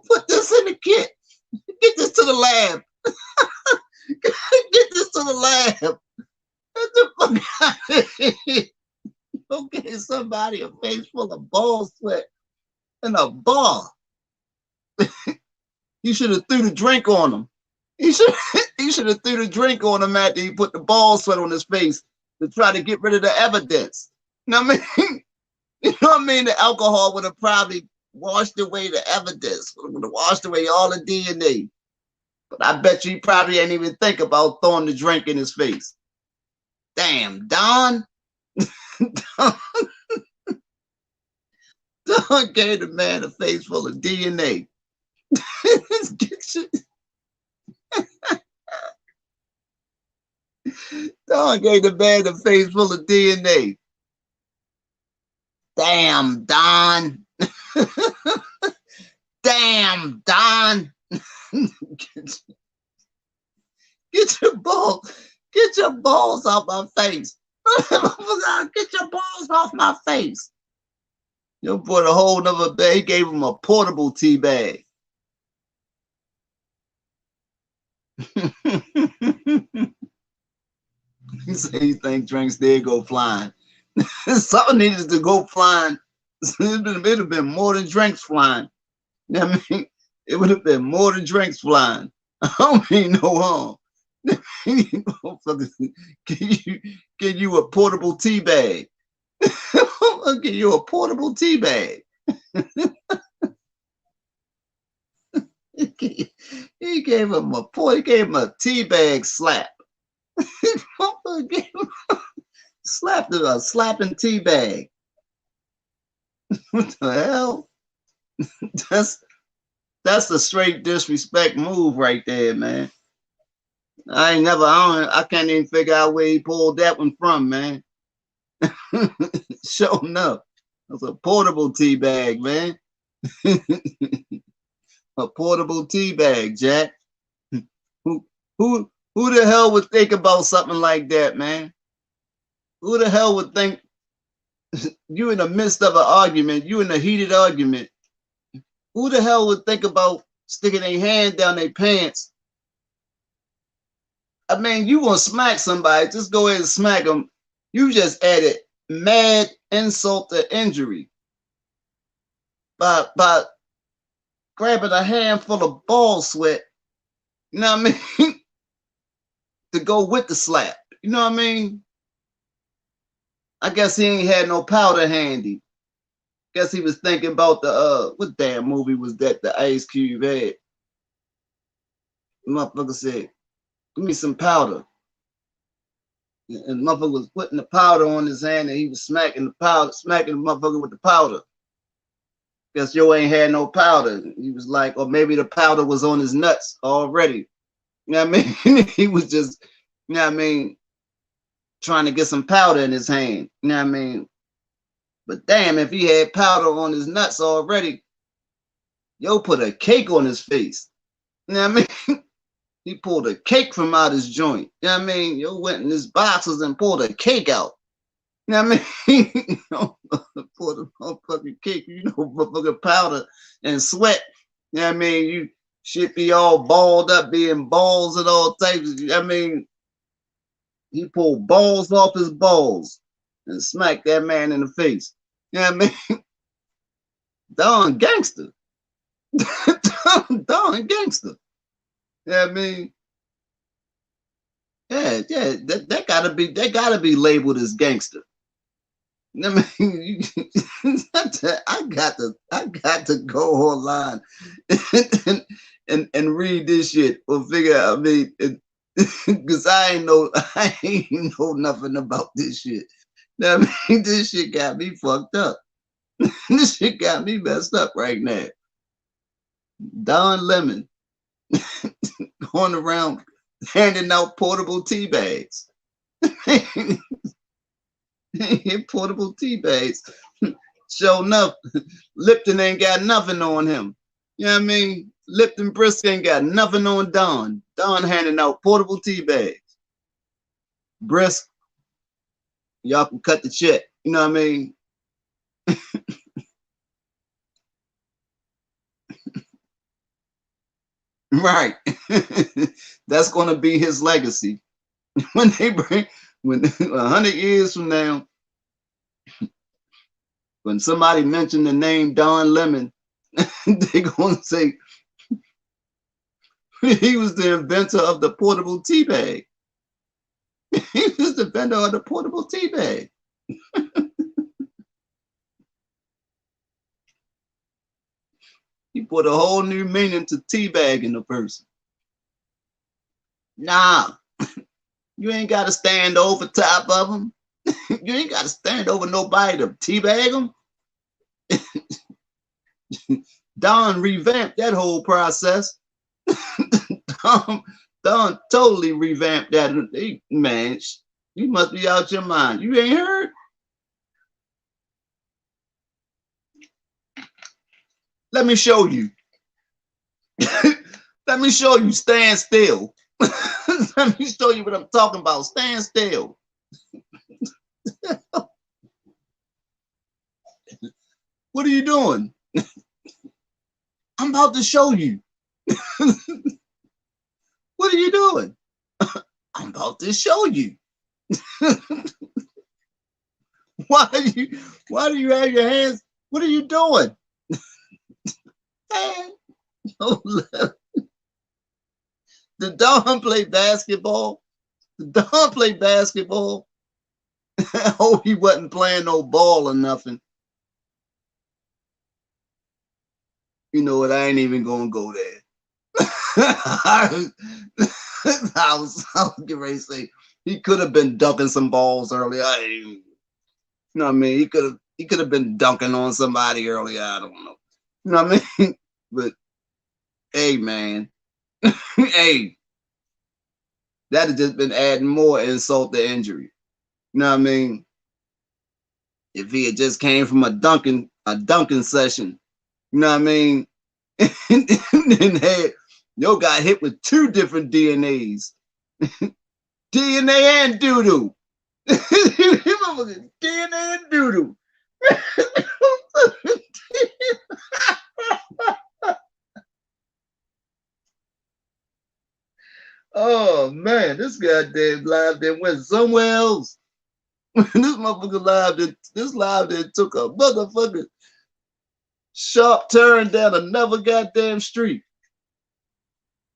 Put this in the kit. Get this to the lab. Get this to the lab. Get the fuck out of here. Okay, somebody a face full of ball sweat in a bar. You should have threw the drink on him. He should have threw the drink on him after he put the ball sweat on his face to try to get rid of the evidence. You know what I mean? You know what I mean? The alcohol would have probably washed away the evidence, would have washed away all the DNA. But I bet you he probably ain't even think about throwing the drink in his face. Damn, Don. Don gave the man a face full of DNA. Don gave the man a face full of DNA. Damn, Don. Damn, Don. Get your balls off my face. Get your balls off my face. You put a whole nother bag. He gave him a portable tea bag. He said he think drinks did go flying. Something needed to go flying. It would have been more than drinks flying. You know what I mean? It would have been more than drinks flying. I don't mean no harm. Give you a portable tea bag. I'll give you a portable tea bag. He gave him a tea bag slap. Slapped a slapping tea bag. What the hell? That's the straight disrespect move right there, man. I can't even figure out where he pulled that one from, man. Sure enough. That's a portable tea bag, man. A portable tea bag, Jack. Who the hell would think about something like that, man? Who the hell would think you in the midst of an argument, you in a heated argument? Who the hell would think about sticking their hand down their pants? I mean, you want to smack somebody, just go ahead and smack them. You just added mad insult to injury. by grabbing a handful of ball sweat, you know what I mean, to go with the slap. You know what I mean? I guess he ain't had no powder handy. Guess he was thinking about the what damn movie was that the Ice Cube had? The motherfucker said, "Give me some powder." And the motherfucker was putting the powder on his hand, and he was smacking the motherfucker with the powder. Guess Joe ain't had no powder. He was like, or maybe the powder was on his nuts already. You know what I mean? He was just, you know what I mean, trying to get some powder in his hand. You know what I mean? But damn, if he had powder on his nuts already, Yo put a cake on his face. You know what I mean? He pulled a cake from out his joint. You know what I mean? Yo went in his boxes and pulled a cake out. You know what I mean? You know, pulled a motherfucking cake, you know, motherfucking powder and sweat. You know what I mean? You shit be all balled up, being balls and all types. I mean, he pulled balls off his balls and smacked that man in the face. You know what I mean? Don gangster. Don gangster. You know what I mean? Yeah, that gotta be labeled as gangster. I mean, I got to go online and read this shit or figure out. I mean, because I ain't know nothing about this shit. I mean, this shit got me fucked up. This shit got me messed up right now. Don Lemon going around handing out portable tea bags. Portable tea bags. Sure enough, Lipton ain't got nothing on him. You know what I mean? Lipton Brisk ain't got nothing on Don. Don handing out portable tea bags. Brisk, y'all can cut the check. You know what I mean? Right. That's gonna be his legacy. When 100 years from now, when somebody mentioned the name Don Lemon, they're gonna say he was the inventor of the portable tea bag. He was the inventor of the portable tea bag. He put a whole new meaning to teabagging a person. Nah, you ain't got to stand over top of them. You ain't got to stand over nobody to teabag them. Don revamped that whole process. Don totally revamped that. Man, you must be out your mind. You ain't heard? Let me show you. Let me show you. Stand still. Let me show you what I'm talking about. Stand still. What are you doing? I'm about to show you. What are you doing? I'm about to show you. Why do you have your hands? What are you doing? Did Don play basketball? Did Don play basketball? I hope he wasn't playing no ball or nothing. You know what? I ain't even gonna go there. I was getting ready to say he could have been dunking some balls earlier. You know what I mean? He could have been dunking on somebody earlier. I don't know. You know what I mean? But hey, man, hey, that has just been adding more insult to injury. You know what I mean? If he had just came from a dunking session, you know what I mean? And had yo got hit with 2 different DNAs. DNA and doo-doo. DNA and doo-doo. Oh man, this goddamn live then went somewhere else. This motherfucker live that took a motherfucker. Sharp turn down another goddamn street.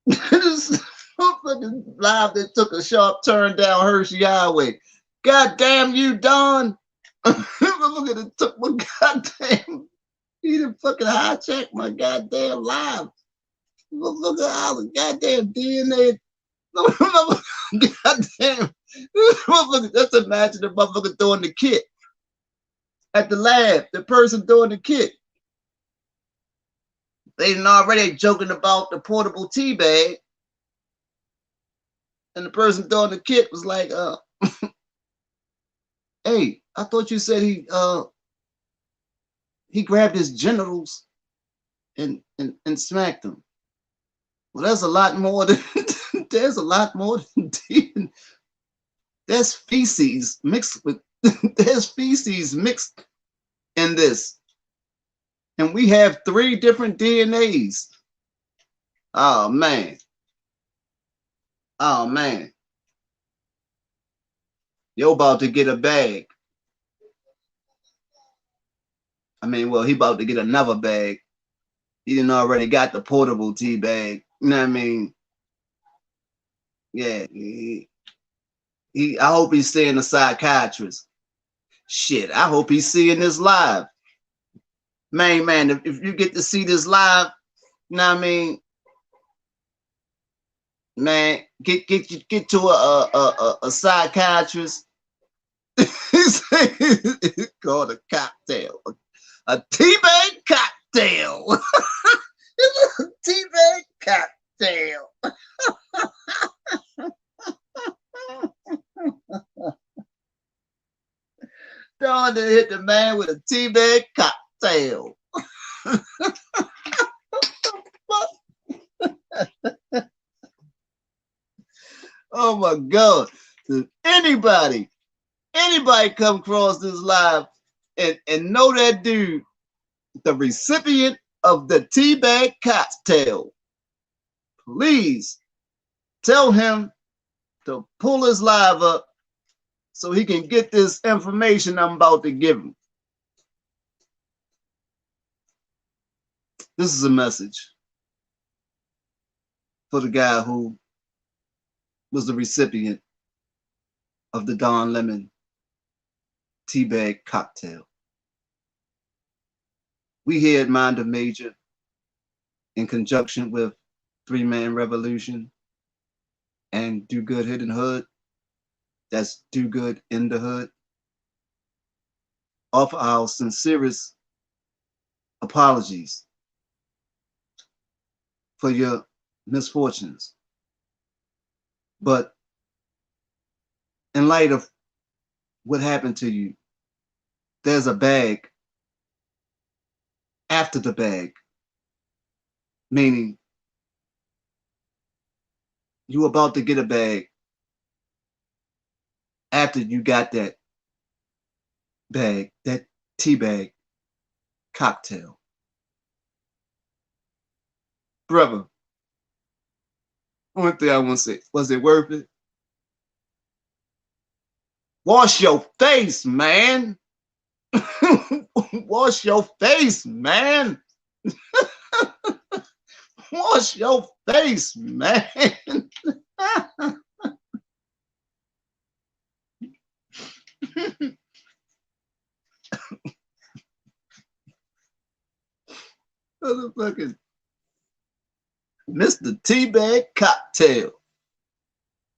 This motherfucking live that took a sharp turn down Hershey Highway. Goddamn you, Don. Look at it, took my goddamn. He done fucking hijacked my goddamn live. Look at all the goddamn DNA. Goddamn. Let's imagine the motherfucker doing the kit at the lab. The person doing the kit. They done already joking about the portable tea bag. And the person doing the kit was like, hey, I thought you said he grabbed his genitals and smacked them. Well, there's a lot more than there's a lot more than there's feces mixed with there's feces mixed in this. And we have 3 different DNAs. Oh man. Oh man. You're about to get a bag. I mean, well, he about to get another bag. He didn't already got the portable tea bag. You know what I mean? Yeah. I hope he's seeing a psychiatrist. Shit, I hope he's seeing this live. Man, if you get to see this live, you know what I mean? Man, get to a psychiatrist. It's called a cocktail. A tea bag cocktail. It's a tea bag cocktail. Don hit the man with a tea bag cocktail. Oh my God. If anybody come across this live and know that dude, the recipient of the tea bag cocktail, please tell him to pull his live up so he can get this information I'm about to give him. This is a message for the guy who was the recipient of the Don Lemon tea bag cocktail. We here at Mind of Major, in conjunction with 3-Man Revolution and Do Good Hidden Hood, that's Do Good in the Hood, offer our sincerest apologies for your misfortunes. But in light of what happened to you, there's a bag after the bag, meaning you about to get a bag after you got that bag, that tea bag cocktail. Brother, one thing I want to say, was it worth it? Wash your face, man. Wash your face, man. Wash your face, man. Motherfucking Mr. Teabag Cocktail.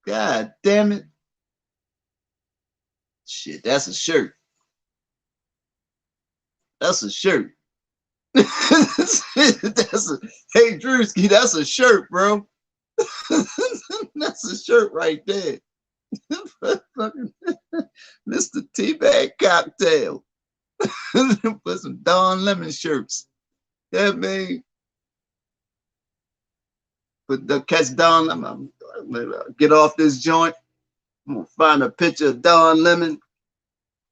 God damn it. Shit, that's a shirt. That's a shirt. That's a, hey Drewski, that's a shirt, bro. That's a shirt right there. Mr. Teabag Cocktail. Put some Don Lemon shirts. Yeah, man. But the catch Don Lemon. Get off this joint. I'm gonna find a picture of Don Lemon.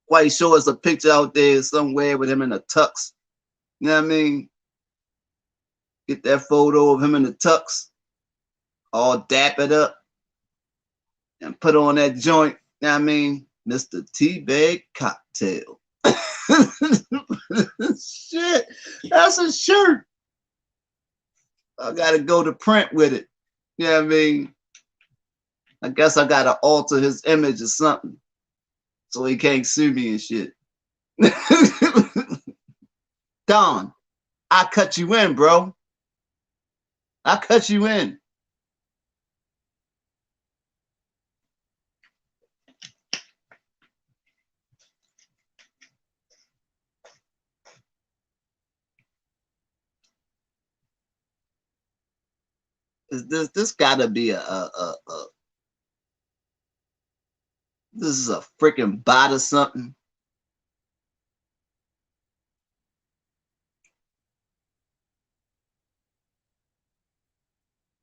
Quite sure it's a picture out there somewhere with him in a tux. You know what I mean? Get that photo of him in the tux, all dap it up, and put on that joint. You know what I mean? Mr. Teabag Cocktail. Shit. That's a shirt. I gotta go to print with it. You know what I mean? I guess I gotta alter his image or something so he can't sue me and shit. Don, I cut you in, bro. I cut you in. This gotta be this is a freaking bot or something.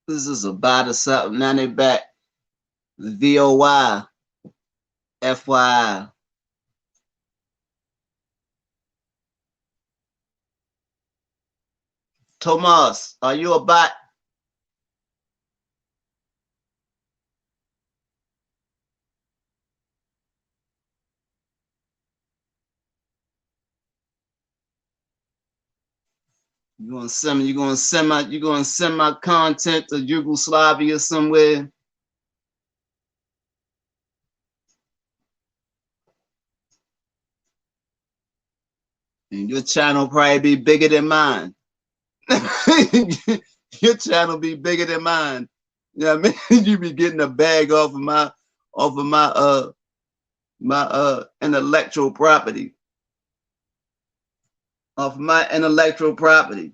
This is a bot or something. Now they back. VOY, FYI. Tomas, are you a bot? You gonna send my content to Yugoslavia somewhere? And your channel probably be bigger than mine. Your channel be bigger than mine. Yeah, you know I mean, you be getting a bag off of my intellectual property. Off my intellectual property.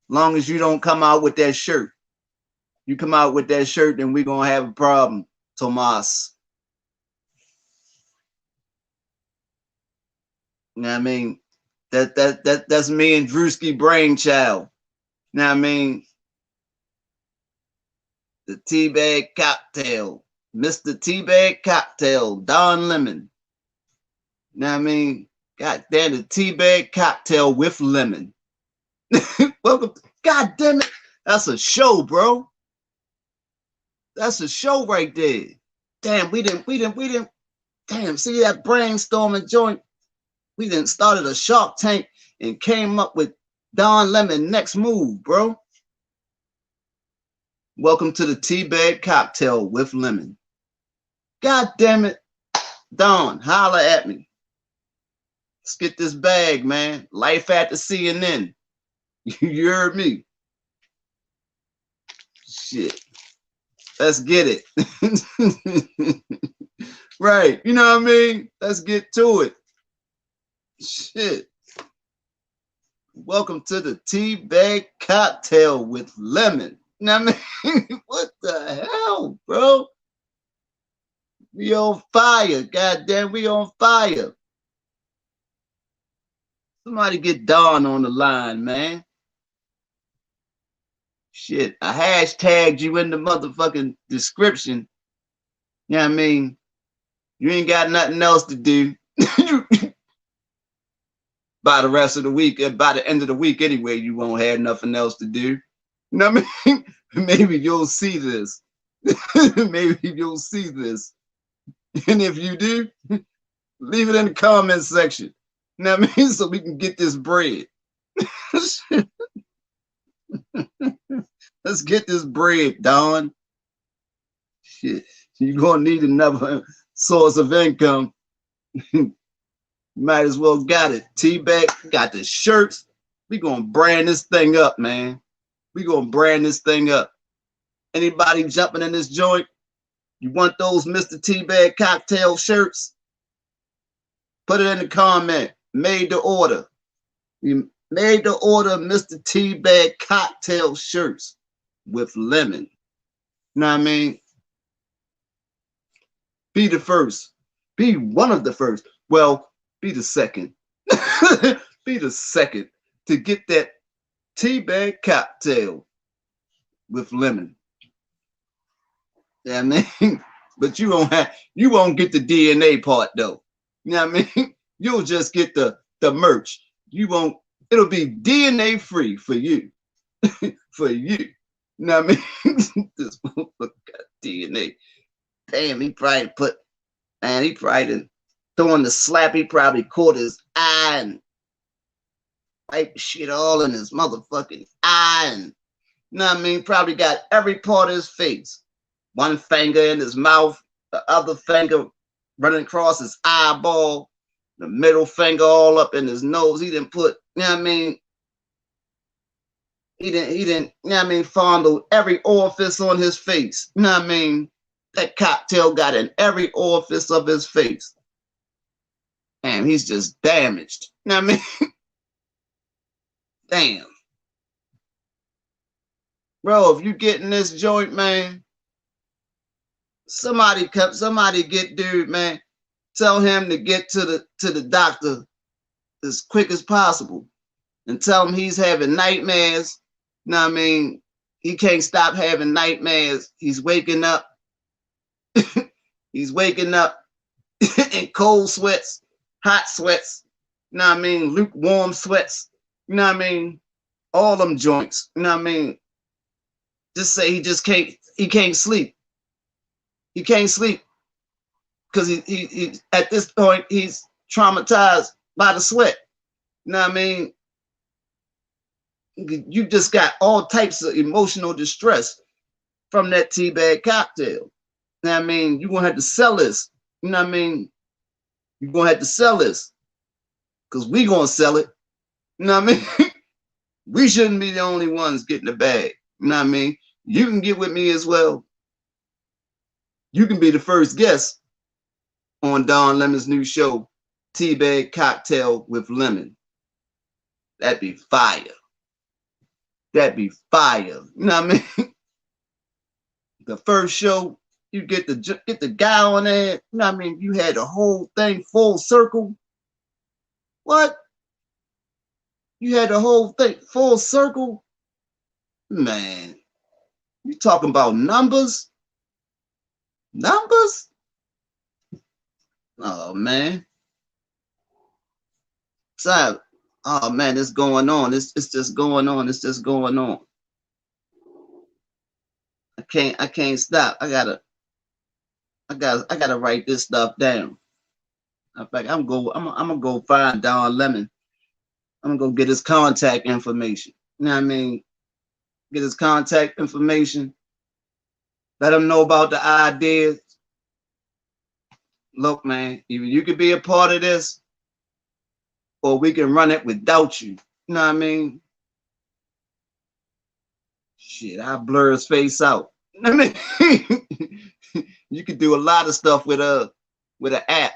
Long as you don't come out with that shirt. You come out with that shirt, then we're gonna have a problem, Tomas. You know what I mean? That's me and Drewski brainchild. You know what I mean? The teabag cocktail. Mr. Teabag Cocktail, Don Lemon. You know what I mean? God damn, the teabag cocktail with lemon. Welcome. God damn it. That's a show, bro. That's a show right there. Damn, we didn't. Damn, see that brainstorming joint? We didn't started a Shark Tank and came up with Don Lemon next move, bro. Welcome to the teabag cocktail with lemon. God damn it. Don, holla at me. Let's get this bag, man. Life after CNN. You heard me. Shit. Let's get it. Right. You know what I mean? Let's get to it. Shit. Welcome to the teabag cocktail with lemon. You know what I mean? What the hell, bro? We on fire. Goddamn, we on fire. Somebody get Don on the line, man. Shit, I hashtagged you in the motherfucking description. You know what I mean? You ain't got nothing else to do. By the rest of the week, by the end of the week anyway, you won't have nothing else to do. You know what I mean? Maybe you'll see this. Maybe you'll see this. And if you do, leave it in the comment section. You know what I mean? So we can get this bread. Let's get this bread, Don. Shit, you're gonna need another source of income. Might as well got it. T-Bag, got the shirts. We gonna brand this thing up, man. We gonna brand this thing up. Anybody jumping in this joint? You want those Mr. T-Bag cocktail shirts? Put it in the comment. Made to order. We made to order Mr. T-Bag cocktail shirts with lemon. You know what I mean? Be the first. Be one of the first. Well, be the second. Be the second to get that T-Bag cocktail with lemon. Yeah, I mean, but you won't get the DNA part though. You know what I mean? You'll just get the merch. You won't, it'll be DNA free for you. For you. You know what I mean? This motherfucker got DNA. Damn, he probably put, man, he probably throwing the slap, he probably caught his eye and type of shit all in his motherfucking eye, and you know what I mean? Probably got every part of his face. One finger in his mouth, the other finger running across his eyeball, the middle finger all up in his nose. He didn't put, you know what I mean? He didn't, you know what I mean, fondle every orifice on his face. You know what I mean? That cocktail got in every orifice of his face. And he's just damaged. You know what I mean? Damn. Bro, if you get in this joint, man, somebody get dude, man. Tell him to get to the doctor as quick as possible. And tell him he's having nightmares. You know what I mean? He can't stop having nightmares. He's waking up. He's waking up in cold sweats, hot sweats, you know what I mean? Lukewarm sweats, you know what I mean? All them joints, you know what I mean? Just say he can't sleep. He can't sleep because he at this point, he's traumatized by the sweat. You know what I mean? You just got all types of emotional distress from that tea bag cocktail. You know what I mean? You're gonna have to sell this. You know what I mean? You're gonna have to sell this. Because we gonna sell it. You know what I mean? We shouldn't be the only ones getting the bag. You know what I mean? You can get with me as well. You can be the first guest on Don Lemon's new show, Tea Bag Cocktail with Lemon. That'd be fire. That'd be fire. You know what I mean? The first show, you get the guy on there. You know what I mean? You had the whole thing full circle. What? You had the whole thing full circle? Man, you talking about numbers? Numbers? Oh, man. So, oh, man, it's going on. It's just going on. It's just going on. I can't stop. I gotta write this stuff down. In fact, I'm gonna go find Don Lemon. I'm gonna go get his contact information. You know what I mean? Get his contact information. Let him know about the ideas. Look, man, either you could be a part of this, or we can run it without you. You know what I mean? Shit, I blur his face out. I mean, you could do a lot of stuff with an app.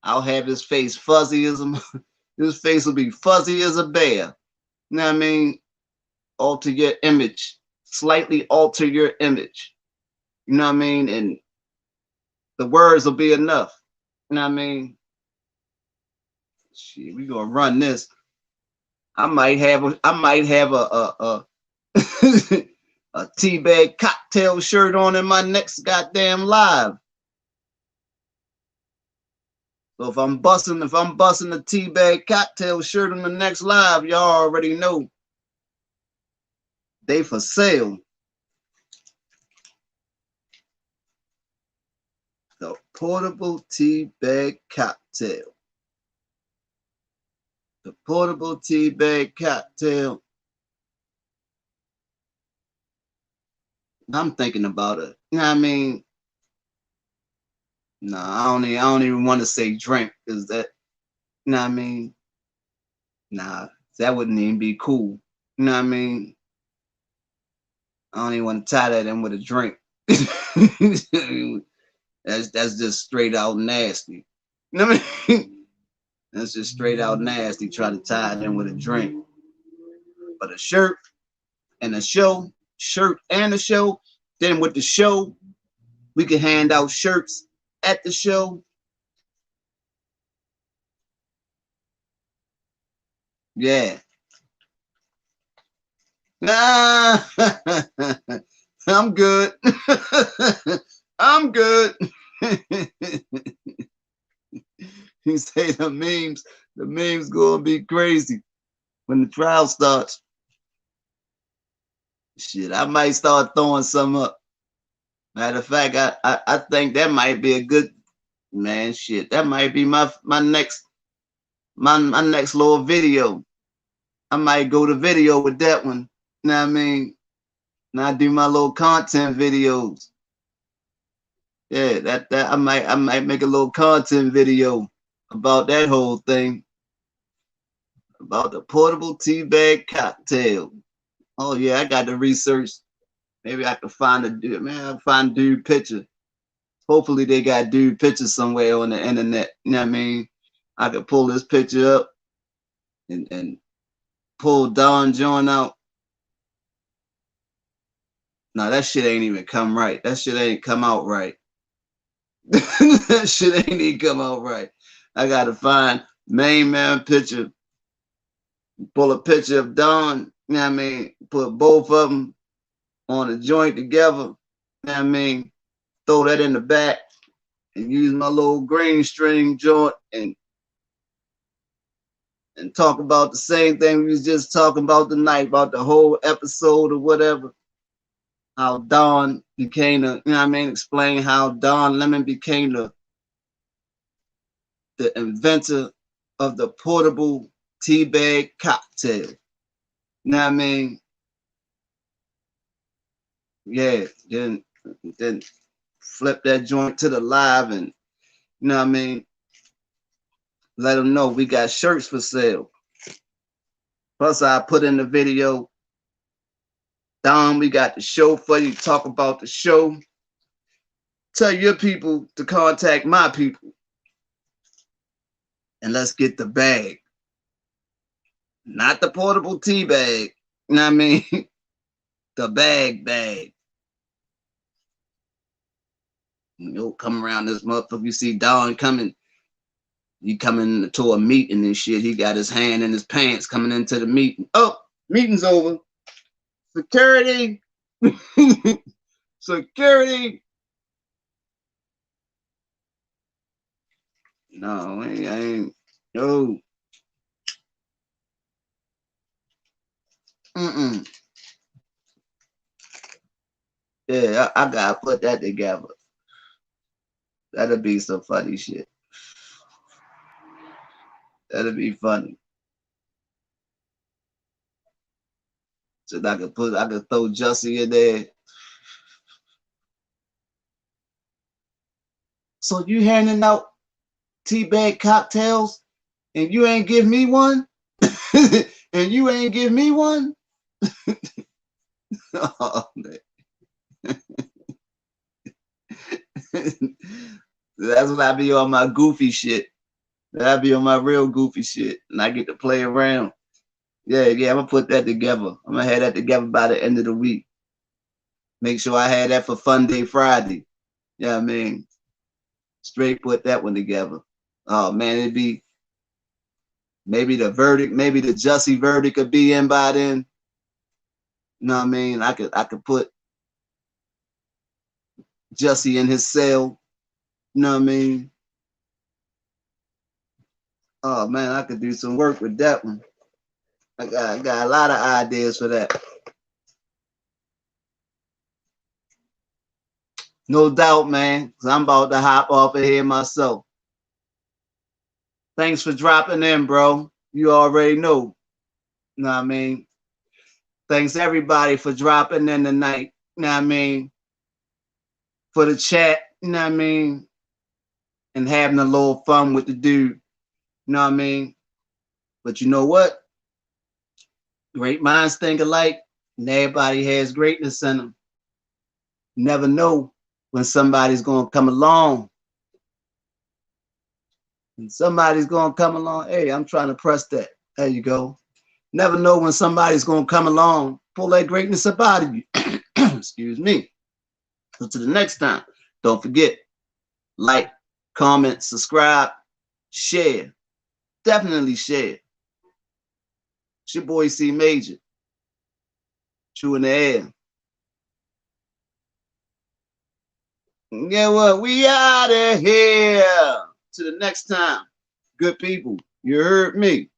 I'll have his face fuzzy as his face will be fuzzy as a bear. You know what I mean? Alter your image, slightly alter your image. You know what I mean? And the words will be enough. You know what I mean? Shit, we gonna run this. I might have a a tea bag cocktail shirt on in my next goddamn live. So if I'm busting the tea bag cocktail shirt on the next live, y'all already know they for sale. The portable tea bag cocktail. The portable tea bag cocktail. I'm thinking about it. You know what I mean? No, I don't even want to say drink, because that, you know what I mean? Nah, that wouldn't even be cool. You know what I mean? I don't even want to tie that in with a drink. That's just straight out nasty. You know what I mean? That's just straight out nasty, try to tie it in with a drink. But a shirt and a show, then with the show, we can hand out shirts at the show. Yeah. Nah, I'm good. I'm good. You say the memes gonna be crazy when the trial starts. Shit, I might start throwing some up. Matter of fact, I think that might be a good, man, shit. That might be my next my next little video. I might go to video with that one. You know what I mean? And I do my little content videos. Yeah, that I might make a little content video about that whole thing. About the portable tea bag cocktail. Oh yeah, I got to research. Maybe I can find a dude. Man, I'll find dude picture. Hopefully they got dude pictures somewhere on the internet. You know what I mean? I could pull this picture up and pull Don John out. No, that shit ain't even come right. That shit ain't come out right. That shit ain't even come out right. I gotta find main man picture, pull a picture of Don, you know what I mean? Put both of them on a joint together, you know what I mean? Throw that in the back and use my little green string joint and talk about the same thing we was just talking about tonight, about the whole episode or whatever. How Don became the, you know what I mean? Explain how Don Lemon became the inventor of the portable tea bag cocktail. You know what I mean? Yeah, then flip that joint to the live and, you know what I mean? Let them know we got shirts for sale. Plus, I put in the video, Don, we got the show for you. Talk about the show. Tell your people to contact my people. And let's get the bag. Not the portable tea bag. You know what I mean? The bag. You'll come around this motherfucker. You see Don coming. He coming to a meeting and shit. He got his hand in his pants coming into the meeting. Oh, meeting's over. Security. Security. No, I ain't. No. Yeah, I gotta put that together. That'll be some funny shit. That'll be funny. So I could throw Jussie in there. So you handing out tea bag cocktails and you ain't give me one? And you ain't give me one? Oh, man. That's when I be on my goofy shit. I be on my real goofy shit, and I get to play around. Yeah, I'm gonna put that together. I'm gonna have that together by the end of the week. Make sure I had that for Fun Day Friday. Yeah, I mean, straight put that one together. Oh man, it'd be maybe the verdict, maybe the Jussie verdict could be in by then. You know what I mean? I could put Jussie in his cell. You know what I mean? Oh man, I could do some work with that one. I got a lot of ideas for that. No doubt, man, because I'm about to hop off of here myself. Thanks for dropping in, bro. You already know. You know what I mean? Thanks everybody for dropping in tonight. You know what I mean? For the chat, you know what I mean? And having a little fun with the dude. You know what I mean? But you know what? Great minds think alike, and everybody has greatness in them. You never know when somebody's going to come along. And somebody's going to come along. Hey, I'm trying to press that. There you go. Never know when somebody's going to come along, pull that greatness up out of you. Excuse me. So to the next time, don't forget, like, comment, subscribe, share. Definitely share. It's your boy C Major. True in the air. Yeah, what? We out of here. To the next time. Good people, you heard me.